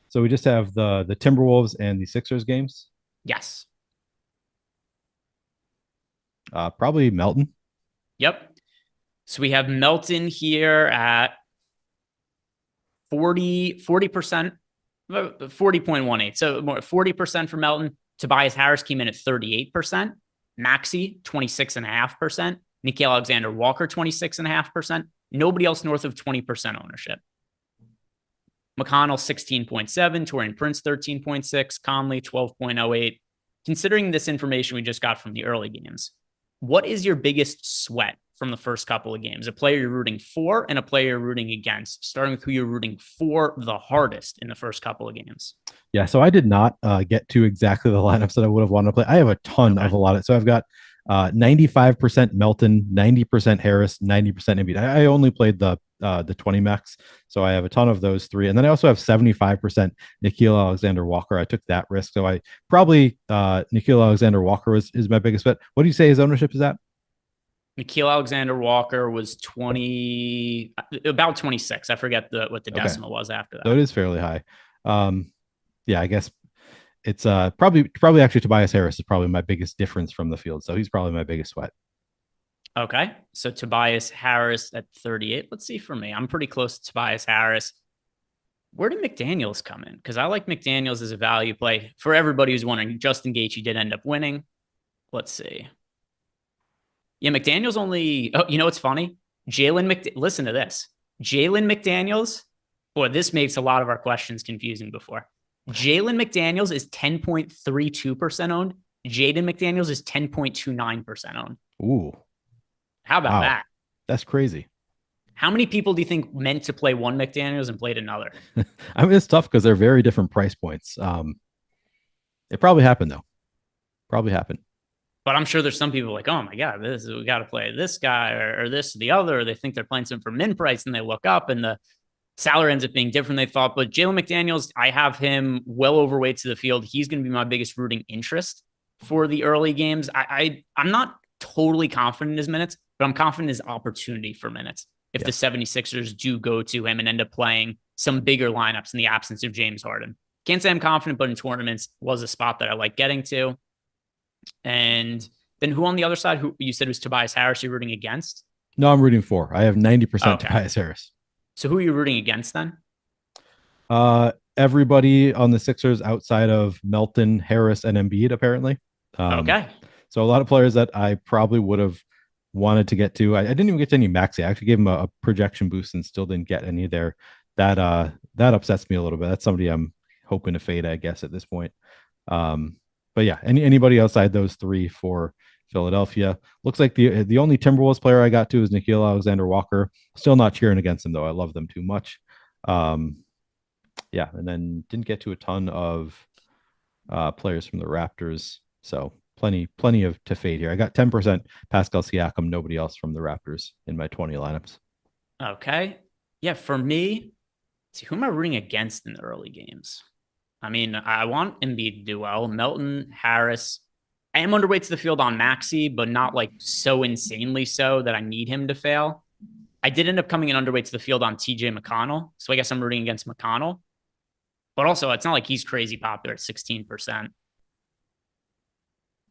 So we just have the Timberwolves and the Sixers games. Yes. Probably Melton. Yep. So we have Melton here at 40%, 40.18. So more 40% for Melton. Tobias Harris came in at 38%. Maxey, 26.5%. Nickeil Alexander-Walker, 26.5%. Nobody else north of 20% ownership. McConnell, 16.7. Taurean Prince, 13.6. Conley, 12.08. Considering this information we just got from the early games, what is your biggest sweat from the first couple of games? A player you're rooting for and a player you're rooting against, starting with who you're rooting for the hardest in the first couple of games. Yeah, so I did not get to exactly the lineups that I would have wanted to play. I have a ton of a lot of, so I've got 95% Melton, 90% Harris, 90% Embiid. I only played the 20 max, so I have a ton of those three, and then I also have 75% Nickeil Alexander-Walker. I took that risk, so I probably Nickeil Alexander-Walker is my biggest bet. What do you say his ownership is at? Nickeil Alexander-Walker was about 26. I forget what the decimal was after that. So it is fairly high. Yeah, I guess it's probably actually Tobias Harris is probably my biggest difference from the field. So he's probably my biggest sweat. Okay. So Tobias Harris at 38. Let's see for me. I'm pretty close to Tobias Harris. Where did McDaniels come in? Because I like McDaniels as a value play. For everybody who's wondering, Justin Gaethje did end up winning. Let's see. Yeah, McDaniels only... Oh, you know what's funny? Listen to this. Jalen McDaniels... Boy, this makes a lot of our questions confusing before. Jalen McDaniels is 10.32% owned. Jaden McDaniels is 10.29% owned. Ooh. How about that? That's crazy. How many people do you think meant to play one McDaniels and played another? I mean, it's tough because they're very different price points. It probably happened, though. Probably happened. But I'm sure there's some people like, oh my God, we got to play this guy or this or the other. Or they think they're playing some for min price and they look up and the salary ends up being different than they thought. But Jalen McDaniels, I have him well overweight to the field. He's going to be my biggest rooting interest for the early games. I'm not totally confident in his minutes, but I'm confident in his opportunity for minutes. If the 76ers do go to him and end up playing some bigger lineups in the absence of James Harden. Can't say I'm confident, but in tournaments was a spot that I like getting to. And then who on the other side, who you said was Tobias Harris, you're rooting against? No, I'm rooting for. I have 90% Tobias Harris. So who are you rooting against then? Everybody on the Sixers outside of Melton, Harris, and Embiid, apparently. Okay. So a lot of players that I probably would have wanted to get to. I didn't even get to any Maxey. I actually gave him a projection boost and still didn't get any there. That upsets me a little bit. That's somebody I'm hoping to fade, I guess, at this point. But yeah, anybody outside those three for Philadelphia. Looks like the only Timberwolves player I got to is Nickeil Alexander-Walker. Still not cheering against him though. I love them too much. Yeah, and then didn't get to a ton of players from the Raptors. So plenty of to fade here. I got 10% Pascal Siakam, nobody else from the Raptors in my 20 lineups. Okay. Yeah, for me, see, who am I rooting against in the early games? I mean, I want Embiid to do well. Melton, Harris. I am underweight to the field on Maxey, but not like so insanely so that I need him to fail. I did end up coming in underweight to the field on TJ McConnell. So I guess I'm rooting against McConnell. But also, it's not like he's crazy popular at 16%.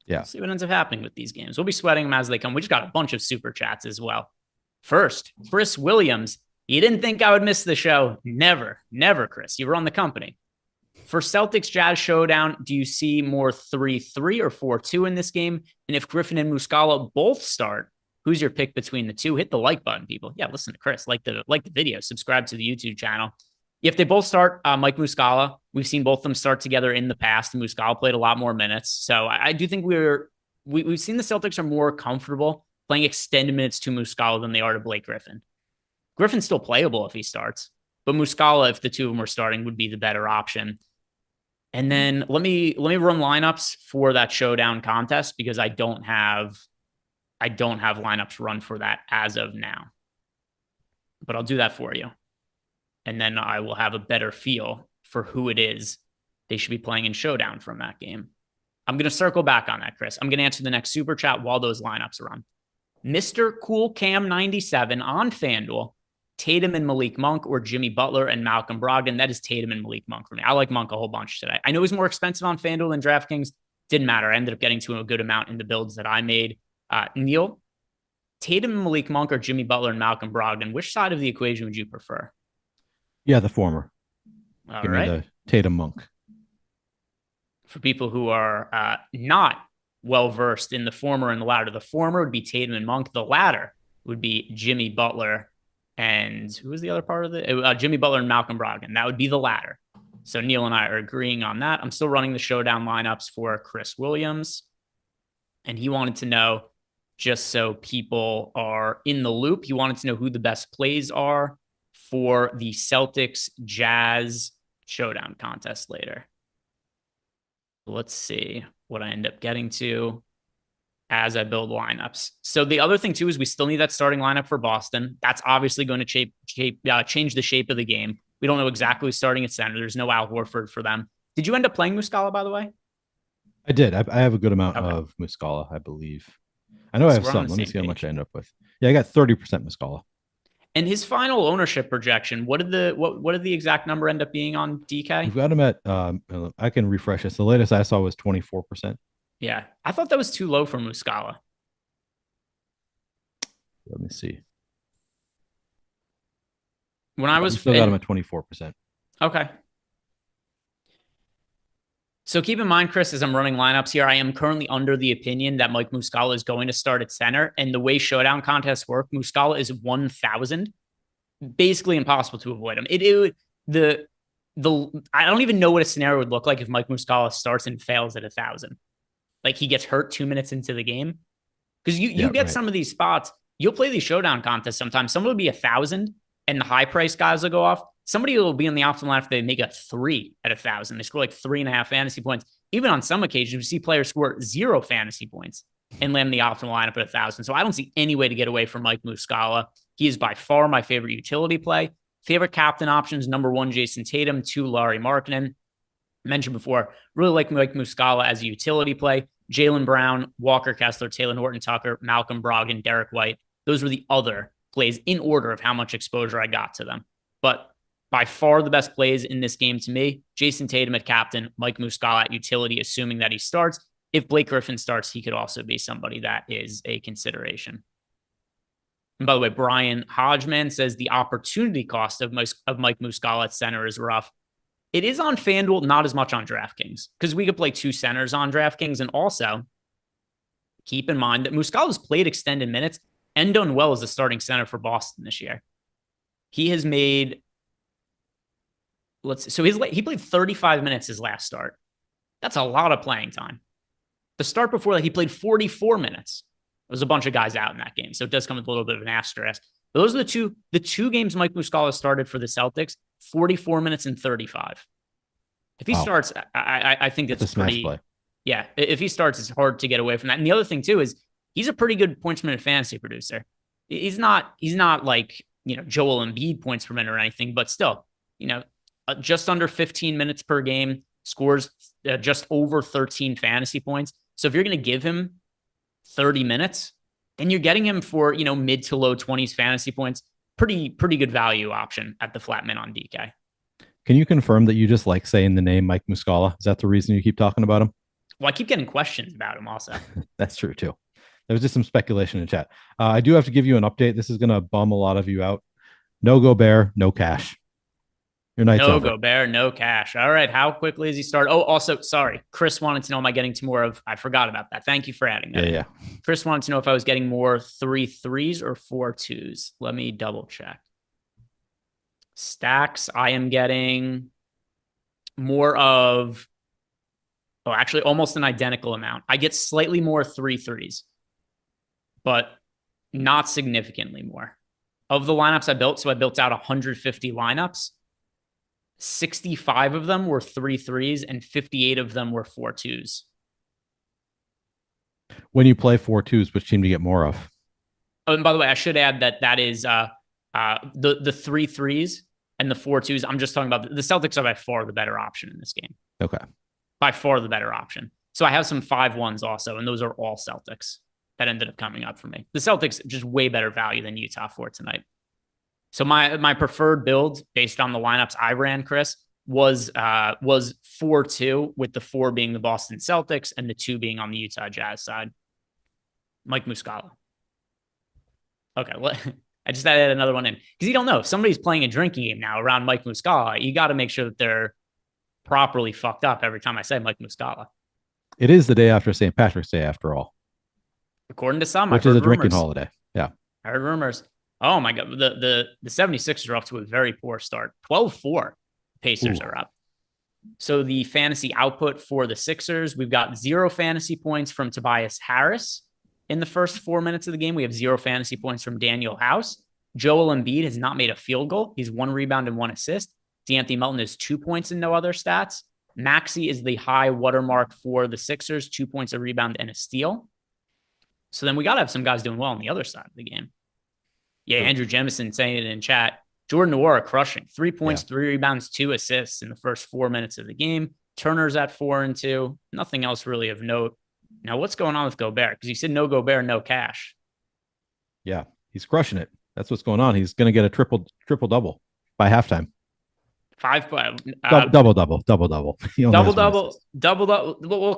Yeah. We'll see what ends up happening with these games. We'll be sweating them as they come. We just got a bunch of super chats as well. First, Chris Williams. You didn't think I would miss the show. Never, Chris. You run the company. For Celtics Jazz showdown, do you see more 3-3 or 4-2 in this game? And if Griffin and Muscala both start, who's your pick between the two? Hit the like button, people. Yeah, listen to Chris. Like the video. Subscribe to the YouTube channel. If they both start, Mike Muscala, we've seen both of them start together in the past, and Muscala played a lot more minutes. So I do think we've seen the Celtics are more comfortable playing extended minutes to Muscala than they are to Blake Griffin. Griffin's still playable if he starts, but Muscala, if the two of them were starting, would be the better option. And then let me run lineups for that showdown contest because I don't have lineups run for that as of now. But I'll do that for you. And then I will have a better feel for who it is they should be playing in showdown from that game. I'm going to circle back on that, Chris. I'm going to answer the next super chat while those lineups are on. Mr. Cool Cam 97 on FanDuel. Tatum and Malik Monk or Jimmy Butler and Malcolm Brogdon. That is Tatum and Malik Monk for me. I like Monk a whole bunch today. I know he's more expensive on FanDuel than DraftKings. Didn't matter. I ended up getting to a good amount in the builds that I made. Neil, Tatum and Malik Monk or Jimmy Butler and Malcolm Brogdon. Which side of the equation would you prefer? Yeah, the former. Give me the Tatum Monk. For people who are not well-versed in the former and the latter, the former would be Tatum and Monk. The latter would be Jimmy Butler. And who was the other part of it? Jimmy Butler and Malcolm Brogdon. That would be the latter. So Neil and I are agreeing on that. I'm still running the showdown lineups for Chris Williams. And he wanted to know, just so people are in the loop, he wanted to know who the best plays are for the Celtics Jazz showdown contest later. Let's see what I end up getting to as I build lineups. So the other thing too is we still need that starting lineup for Boston. That's obviously going to change the shape of the game. We don't know exactly who's starting at center. There's no Al Horford for them. Did you end up playing Muscala, by the way? I did. I have a good amount of Muscala, I believe. I know I have some. Let me see how much I end up with. Yeah, I got 30% Muscala. And his final ownership projection, what did the exact number end up being on DK? We've got him at I can refresh this. The latest I saw was 24%. Yeah. I thought that was too low for Muscala. Let me see. When I was still got him at 24%. Okay. So keep in mind, Chris, as I'm running lineups here, I am currently under the opinion that Mike Muscala is going to start at center. And the way showdown contests work, Muscala is 1,000. Basically impossible to avoid him. I don't even know what a scenario would look like if Mike Muscala starts and fails at 1,000. Like he gets hurt 2 minutes into the game. Because you get some of these spots, you'll play these showdown contests sometimes. Someone will be 1,000 and the high price guys will go off. Somebody will be in the optimal line if they make a 3 at 1,000. They score like 3.5 fantasy points. Even on some occasions, we see players score 0 fantasy points. and land the optimal lineup at 1,000. So I don't see any way to get away from Mike Muscala. He is by far my favorite utility play. Favorite captain options: number 1, Jason Tatum; 2, Lauri Markkanen. Mentioned before, really like Mike Muscala as a utility play. Jaylen Brown, Walker Kessler, Taylor Horton-Tucker, Malcolm Brogdon, Derek White. Those were the other plays in order of how much exposure I got to them. But by far the best plays in this game to me: Jason Tatum at captain, Mike Muscala at utility, assuming that he starts. If Blake Griffin starts, he could also be somebody that is a consideration. And by the way, Brian Hodgman says the opportunity cost of Mike Muscala at center is rough. It is on FanDuel, not as much on DraftKings, because we could play 2 centers on DraftKings. And also keep in mind that Muscala's played extended minutes and done well as a starting center for Boston this year. He has made, he played 35 minutes his last start. That's a lot of playing time. The start before that, he played 44 minutes. There was a bunch of guys out in that game, so it does come with a little bit of an asterisk. But those are the two games Mike Muscala started for the Celtics: 44 minutes and 35. If he starts, I think that's a pretty play. Yeah, if he starts, it's hard to get away from that. And the other thing too is he's a pretty good points per minute fantasy producer. He's not like, Joel Embiid points per minute or anything, but still, just under 15 minutes per game, scores just over 13 fantasy points. So if you're going to give him 30 minutes, then you're getting him for, mid to low 20s fantasy points. Pretty good value option at the flat min on DK. Can you confirm that you just like saying the name Mike Muscala? Is that the reason you keep talking about him? Well, I keep getting questions about him also. That's true too. There was just some speculation in chat. I do have to give you an update. This is going to bum a lot of you out. No Gobert, no cash. Your night's over. No Gobert, no cash. All right. How quickly does he start? Oh, also, sorry. Chris wanted to know, am I getting to more of, I forgot about that. Thank you for adding that. Yeah. Chris wanted to know if I was getting more 3 3s or 4 2s. Let me double check. Stacks, I am getting more of, actually almost an identical amount. I get slightly more 3 3s, but not significantly more. Of the lineups I built, so I built out 150 lineups. 65 of them were 3 3s and 58 of them were 4 2s. When you play 4 2s, which team do you get more of? Oh, and by the way, I should add that is the 3 3s and the 4 2s. I'm just talking about the Celtics are by far the better option in this game. Okay. By far the better option. So I have some 5 1s also, and those are all Celtics that ended up coming up for me. The Celtics just way better value than Utah for tonight. So my preferred build based on the lineups I ran, Chris, was 4-2, with the 4 being the Boston Celtics and the 2 being on the Utah Jazz side. Mike Muscala. Okay, well, I just added another one in because you don't know if somebody's playing a drinking game now around Mike Muscala. You got to make sure that they're properly fucked up every time I say Mike Muscala. It is the day after St. Patrick's Day, after all. According to some, which is a drinking holiday. Yeah, I heard rumors. Oh my God. The 76ers are off to a very poor start. 12-4. Pacers are up. So the fantasy output for the Sixers, we've got 0 fantasy points from Tobias Harris in the first 4 minutes of the game. We have 0 fantasy points from Daniel House. Joel Embiid has not made a field goal. He's 1 rebound and 1 assist. D'Anthony Melton has 2 points and no other stats. Maxey is the high watermark for the Sixers, 2 points, a rebound, and a steal. So then we got to have some guys doing well on the other side of the game. Yeah, Andrew Jemison saying it in chat. Jordan Nwora crushing 3 points, 3 rebounds, 2 assists in the first 4 minutes of the game. Turner's at 4 and 2. Nothing else really of note. Now, what's going on with Gobert? Because you said no Gobert, no cash. Yeah, he's crushing it. That's what's going on. He's going to get a triple double by halftime. Double.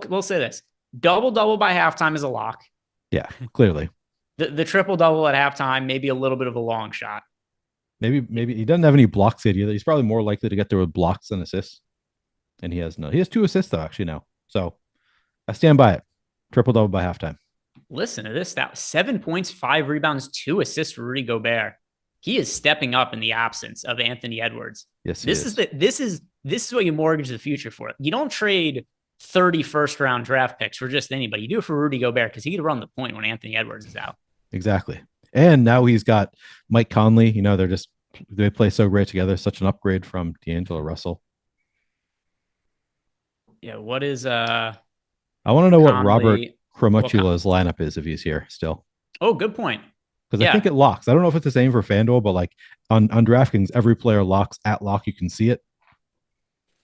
We'll say this: double by halftime is a lock. Yeah, clearly. The triple double at halftime, maybe a little bit of a long shot. Maybe he doesn't have any blocks yet either. He's probably more likely to get there with blocks than assists. And he has 2 assists though, actually now. So I stand by it. Triple double by halftime. Listen to this. That 7 points, 5 rebounds, 2 assists for Rudy Gobert. He is stepping up in the absence of Anthony Edwards. Yes, this is what you mortgage the future for. You don't trade 30 first-round draft picks for just anybody. You do it for Rudy Gobert because he could run the point when Anthony Edwards is out. Exactly. And now he's got Mike Conley. They play so great together. Such an upgrade from D'Angelo Russell. Yeah. What is I want to know what Robert Well, Cromachula's lineup is if he's here still. oh, good point. Because I Yeah. think it locks. I don't know if it's the same for FanDuel, but like on DraftKings, every player locks at lock. You can see it.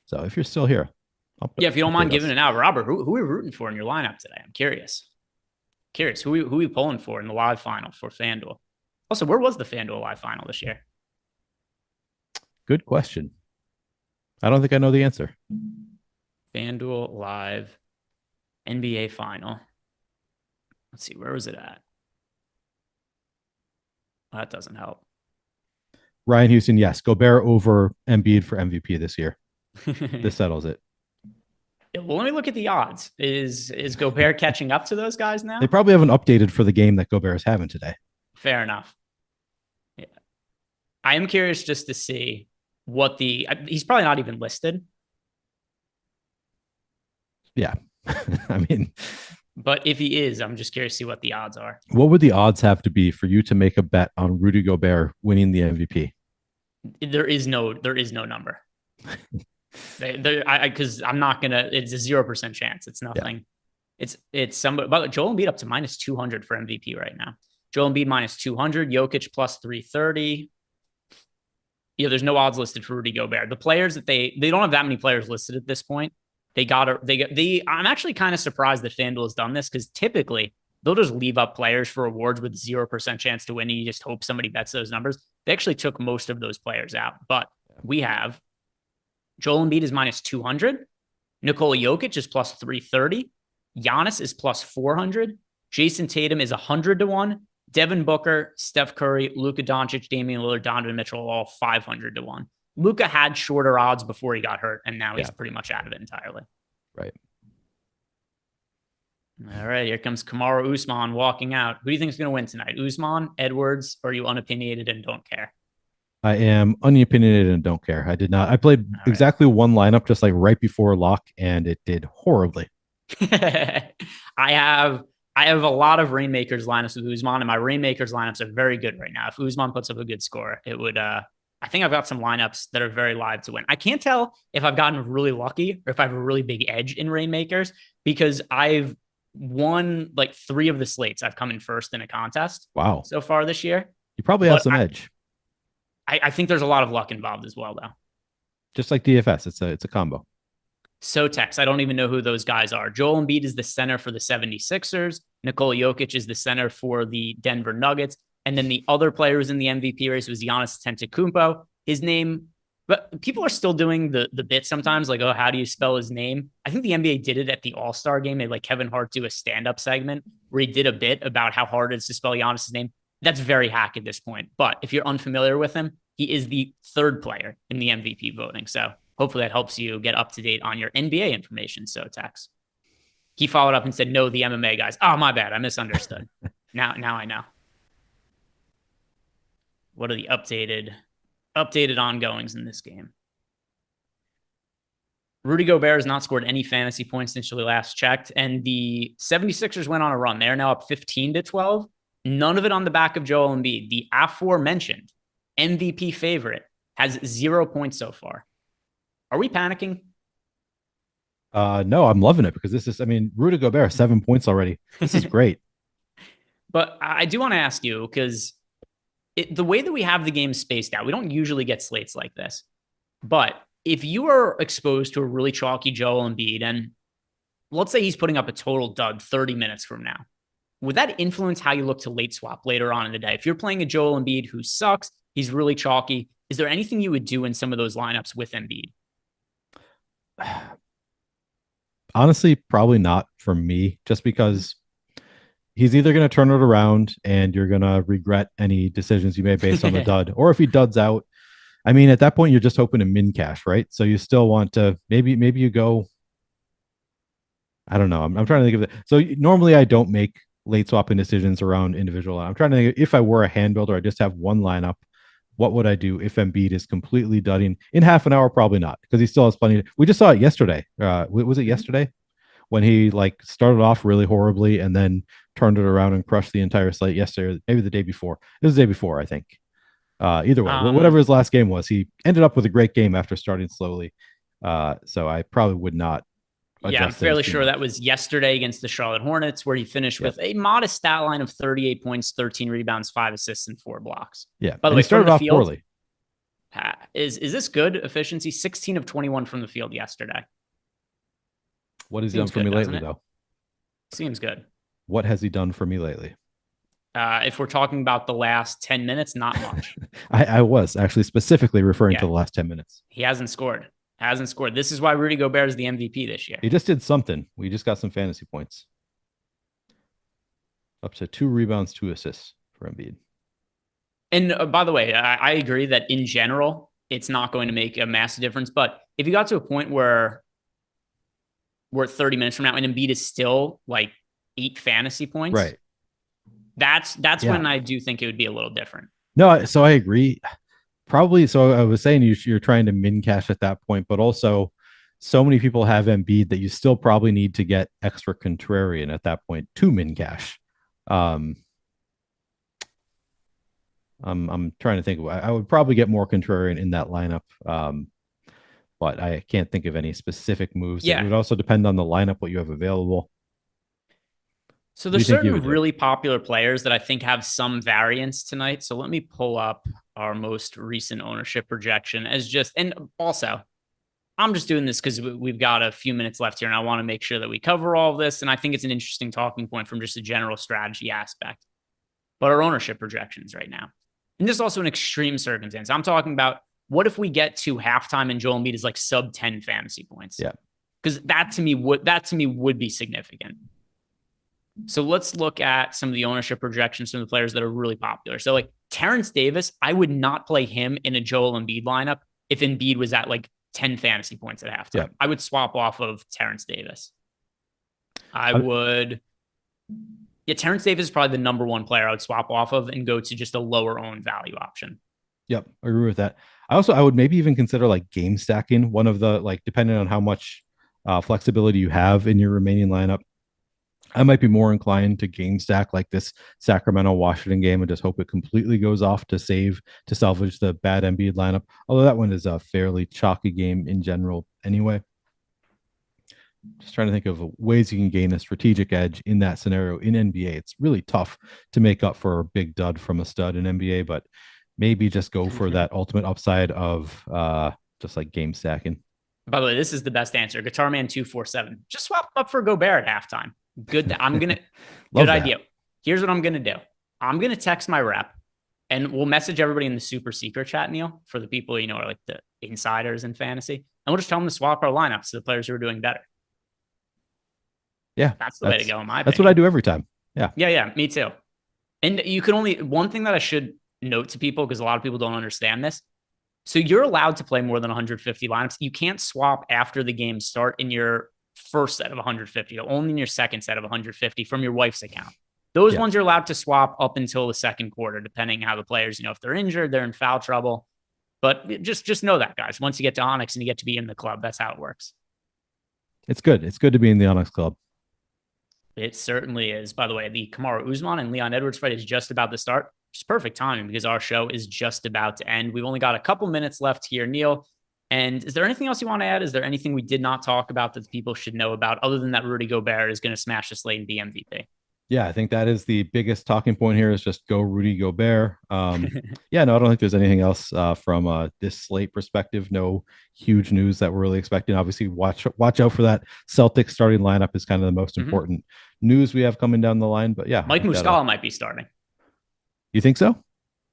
So if you're still here, Yeah, if you don't mind update giving us. it out, Robert, who are we rooting for in your lineup today? I'm curious. Who are we pulling for in the live final for FanDuel? Also, where was the FanDuel live final this year? Good question. I don't think I know the answer. FanDuel live NBA final. Let's see, where was it at? Well, that doesn't help. Ryan Houston, yes. Gobert over Embiid for MVP this year. This settles it. Well, let me look at the odds. Is Gobert catching up to those guys now? They probably haven't updated for the game that Gobert is having today. Fair enough. Yeah. I am curious just to see what he's probably not even listed. Yeah. I mean, but if he is, I'm just curious to see what the odds are. What would the odds have to be for you to make a bet on Rudy Gobert winning the MVP? There is no number. Because I'm not gonna. It's a 0% chance. It's nothing. Yeah. It's somebody. But Joel Embiid up to minus 200 for MVP right now. Joel Embiid minus 200. Jokic plus 330. There's no odds listed for Rudy Gobert. The players that they don't have that many players listed at this point. I'm actually kind of surprised that FanDuel has done this because typically they'll just leave up players for awards with 0% chance to win. And you just hope somebody bets those numbers. They actually took most of those players out, but we have Joel Embiid is minus 200. Nikola Jokic is plus 330. Giannis is plus 400. Jason Tatum is 100 to 1. Devin Booker, Steph Curry, Luka Doncic, Damian Lillard, Donovan Mitchell, all 500 to 1. Luka had shorter odds before he got hurt, and now he's pretty much out of it entirely. Right. All right, here comes Kamaru Usman walking out. Who do you think is going to win tonight? Usman, Edwards, or are you unopinionated and don't care? I am unopinionated and don't care. I played exactly one lineup just like right before lock, and it did horribly. I have a lot of Rainmakers lineups with Usman, and my Rainmakers lineups are very good right now. If Usman puts up a good score, it would I think I've got some lineups that are very live to win. I can't tell if I've gotten really lucky or if I have a really big edge in Rainmakers because I've won like 3 of the slates. I've come in first in a contest. Wow. So far this year. You probably have some edge. I think there's a lot of luck involved as well, though. Just like DFS, it's a combo. So Tex, I don't even know who those guys are. Joel Embiid is the center for the 76ers. Nikola Jokic is the center for the Denver Nuggets. And then the other player who's in the MVP race was Giannis Antetokounmpo. His name, but people are still doing the bit sometimes, like, oh, how do you spell his name? I think the NBA did it at the All-Star game. They like Kevin Hart do a stand-up segment where he did a bit about how hard it is to spell Giannis's name. That's very hack at this point. But if you're unfamiliar with him, he is the 3rd player in the MVP voting. So hopefully that helps you get up to date on your NBA information. So Tex. He followed up and said, no, the MMA guys. Oh, my bad. I misunderstood. Now I know. What are the updated ongoings in this game? Rudy Gobert has not scored any fantasy points since we last checked, and the 76ers went on a run. They're now up 15-12. None of it on the back of Joel Embiid. The aforementioned MVP favorite has 0 points so far. Are we panicking? No, I'm loving it because Rudy Gobert, 7 points already. This is great. But I do want to ask you because the way that we have the game spaced out, we don't usually get slates like this. But if you are exposed to a really chalky Joel Embiid, and let's say he's putting up a total dud 30 minutes from now, would that influence how you look to late swap later on in the day? If you're playing a Joel Embiid who sucks, he's really chalky, is there anything you would do in some of those lineups with Embiid? Honestly, probably not for me, just because he's either going to turn it around and you're going to regret any decisions you made based on the dud, or if he duds out, at that point, you're just hoping to min cash, right? So you still want to, maybe you go, I don't know. I'm trying to think of it. So normally I don't make late swapping decisions around individual. I'm trying to think if I were a hand builder, I just have one lineup. What would I do if Embiid is completely dudding in half an hour? Probably not, because he still has plenty. We just saw it yesterday. Was it yesterday when he started off really horribly and then turned it around and crushed the entire slate? Yesterday, maybe the day before. It was the day before, I think. Either way, whatever his last game was, he ended up with a great game after starting slowly. So I probably would not Yeah, I'm fairly sure that was yesterday against the Charlotte Hornets, where he finished with a modest stat line of 38 points, 13 rebounds, 5 assists, and 4 blocks. Yeah. By the way, he started from the off field, poorly. Is this good efficiency? 16 of 21 from the field yesterday. What has he done for me lately, though? Seems good. What has he done for me lately? If we're talking about the last 10 minutes, not much. I was actually specifically referring to the last 10 minutes. He hasn't scored. This is why Rudy Gobert is the MVP this year. He just did something. We just got some fantasy points. Up to 2 rebounds, 2 assists for Embiid. And by the way, I agree that in general, it's not going to make a massive difference. But if you got to a point where we're 30 minutes from now and Embiid is still like 8 fantasy points, right? That's when I do think it would be a little different. No, so I agree. Probably. So I was saying you're trying to min cash at that point, but also so many people have Embiid that you still probably need to get extra contrarian at that point to min cash. I'm trying to think. I would probably get more contrarian in that lineup, but I can't think of any specific moves. Yeah. It would also depend on the lineup, what you have available. So there's certain really popular players that I think have some variance tonight. So let me pull up our most recent ownership projection and also I'm just doing this because we've got a few minutes left here and I want to make sure that we cover all of this. And I think it's an interesting talking point from just a general strategy aspect, but our ownership projections right now. And this is also an extreme circumstance. I'm talking about what if we get to halftime and Joel Embiid is like sub 10 fantasy points? Yeah. Because that to me would be significant. So let's look at some of the ownership projections from the players that are really popular. So like Terrence Davis, I would not play him in a Joel Embiid lineup if Embiid was at like 10 fantasy points at halftime. Yeah. I would swap off of Terrence Davis. Terrence Davis is probably the number one player I would swap off of and go to just a lower owned value option. Yep, I agree with that. I would maybe even consider like game stacking one of the, like, depending on how much flexibility you have in your remaining lineup. I might be more inclined to game stack like this Sacramento-Washington game and just hope it completely goes off to salvage the bad Embiid lineup. Although that one is a fairly chalky game in general anyway. Just trying to think of ways you can gain a strategic edge in that scenario in NBA. It's really tough to make up for a big dud from a stud in NBA, but maybe just go for that ultimate upside of just like game stacking. By the way, this is the best answer. Guitar Man 247. Just swap up for Gobert at halftime. Good. Good idea. Here's what I'm going to do. I'm going to text my rep and we'll message everybody in the super secret chat, Neil, for the people, are like the insiders in fantasy. And we'll just tell them to swap our lineups to the players who are doing better. Yeah. That's the way to go in my opinion. That's what I do every time. Yeah. Yeah. Me too. And one thing that I should note to people, because a lot of people don't understand this. So you're allowed to play more than 150 lineups. You can't swap after the game start in your first set of 150, only in your second set of 150 from your wife's account. Those ones are allowed to swap up until the second quarter, depending how the players, if they're injured, they're in foul trouble. But just know that, guys. Once you get to Onyx and you get to be in the club, that's how it works. It's good. It's good to be in the Onyx club. It certainly is. By the way, the Kamaru Usman and Leon Edwards fight is just about to start. It's perfect timing because our show is just about to end. We've only got a couple minutes left here, Neil. And is there anything else you want to add? Is there anything we did not talk about that people should know about other than that Rudy Gobert is going to smash the slate and be MVP? Yeah, I think that is the biggest talking point here is just go Rudy Gobert. I don't think there's anything else from this slate perspective. No huge news that we're really expecting. Obviously, watch out for that Celtics starting lineup is kind of the most important news we have coming down the line. But yeah, Mike Muscala might be starting. You think so?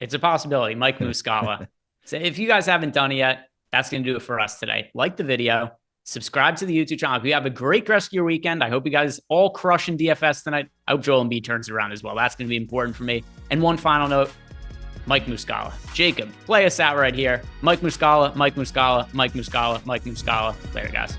It's a possibility. Mike Muscala. So if you guys haven't done it yet, that's going to do it for us today. Like the video, subscribe to the YouTube channel. You have a great rest of your weekend. I hope you guys all crush in DFS tonight. I hope Joel Embiid turns it around as well. That's going to be important for me. And one final note, Mike Muscala. Jacob, play us out right here. Mike Muscala, Mike Muscala, Mike Muscala, Mike Muscala. Later, guys.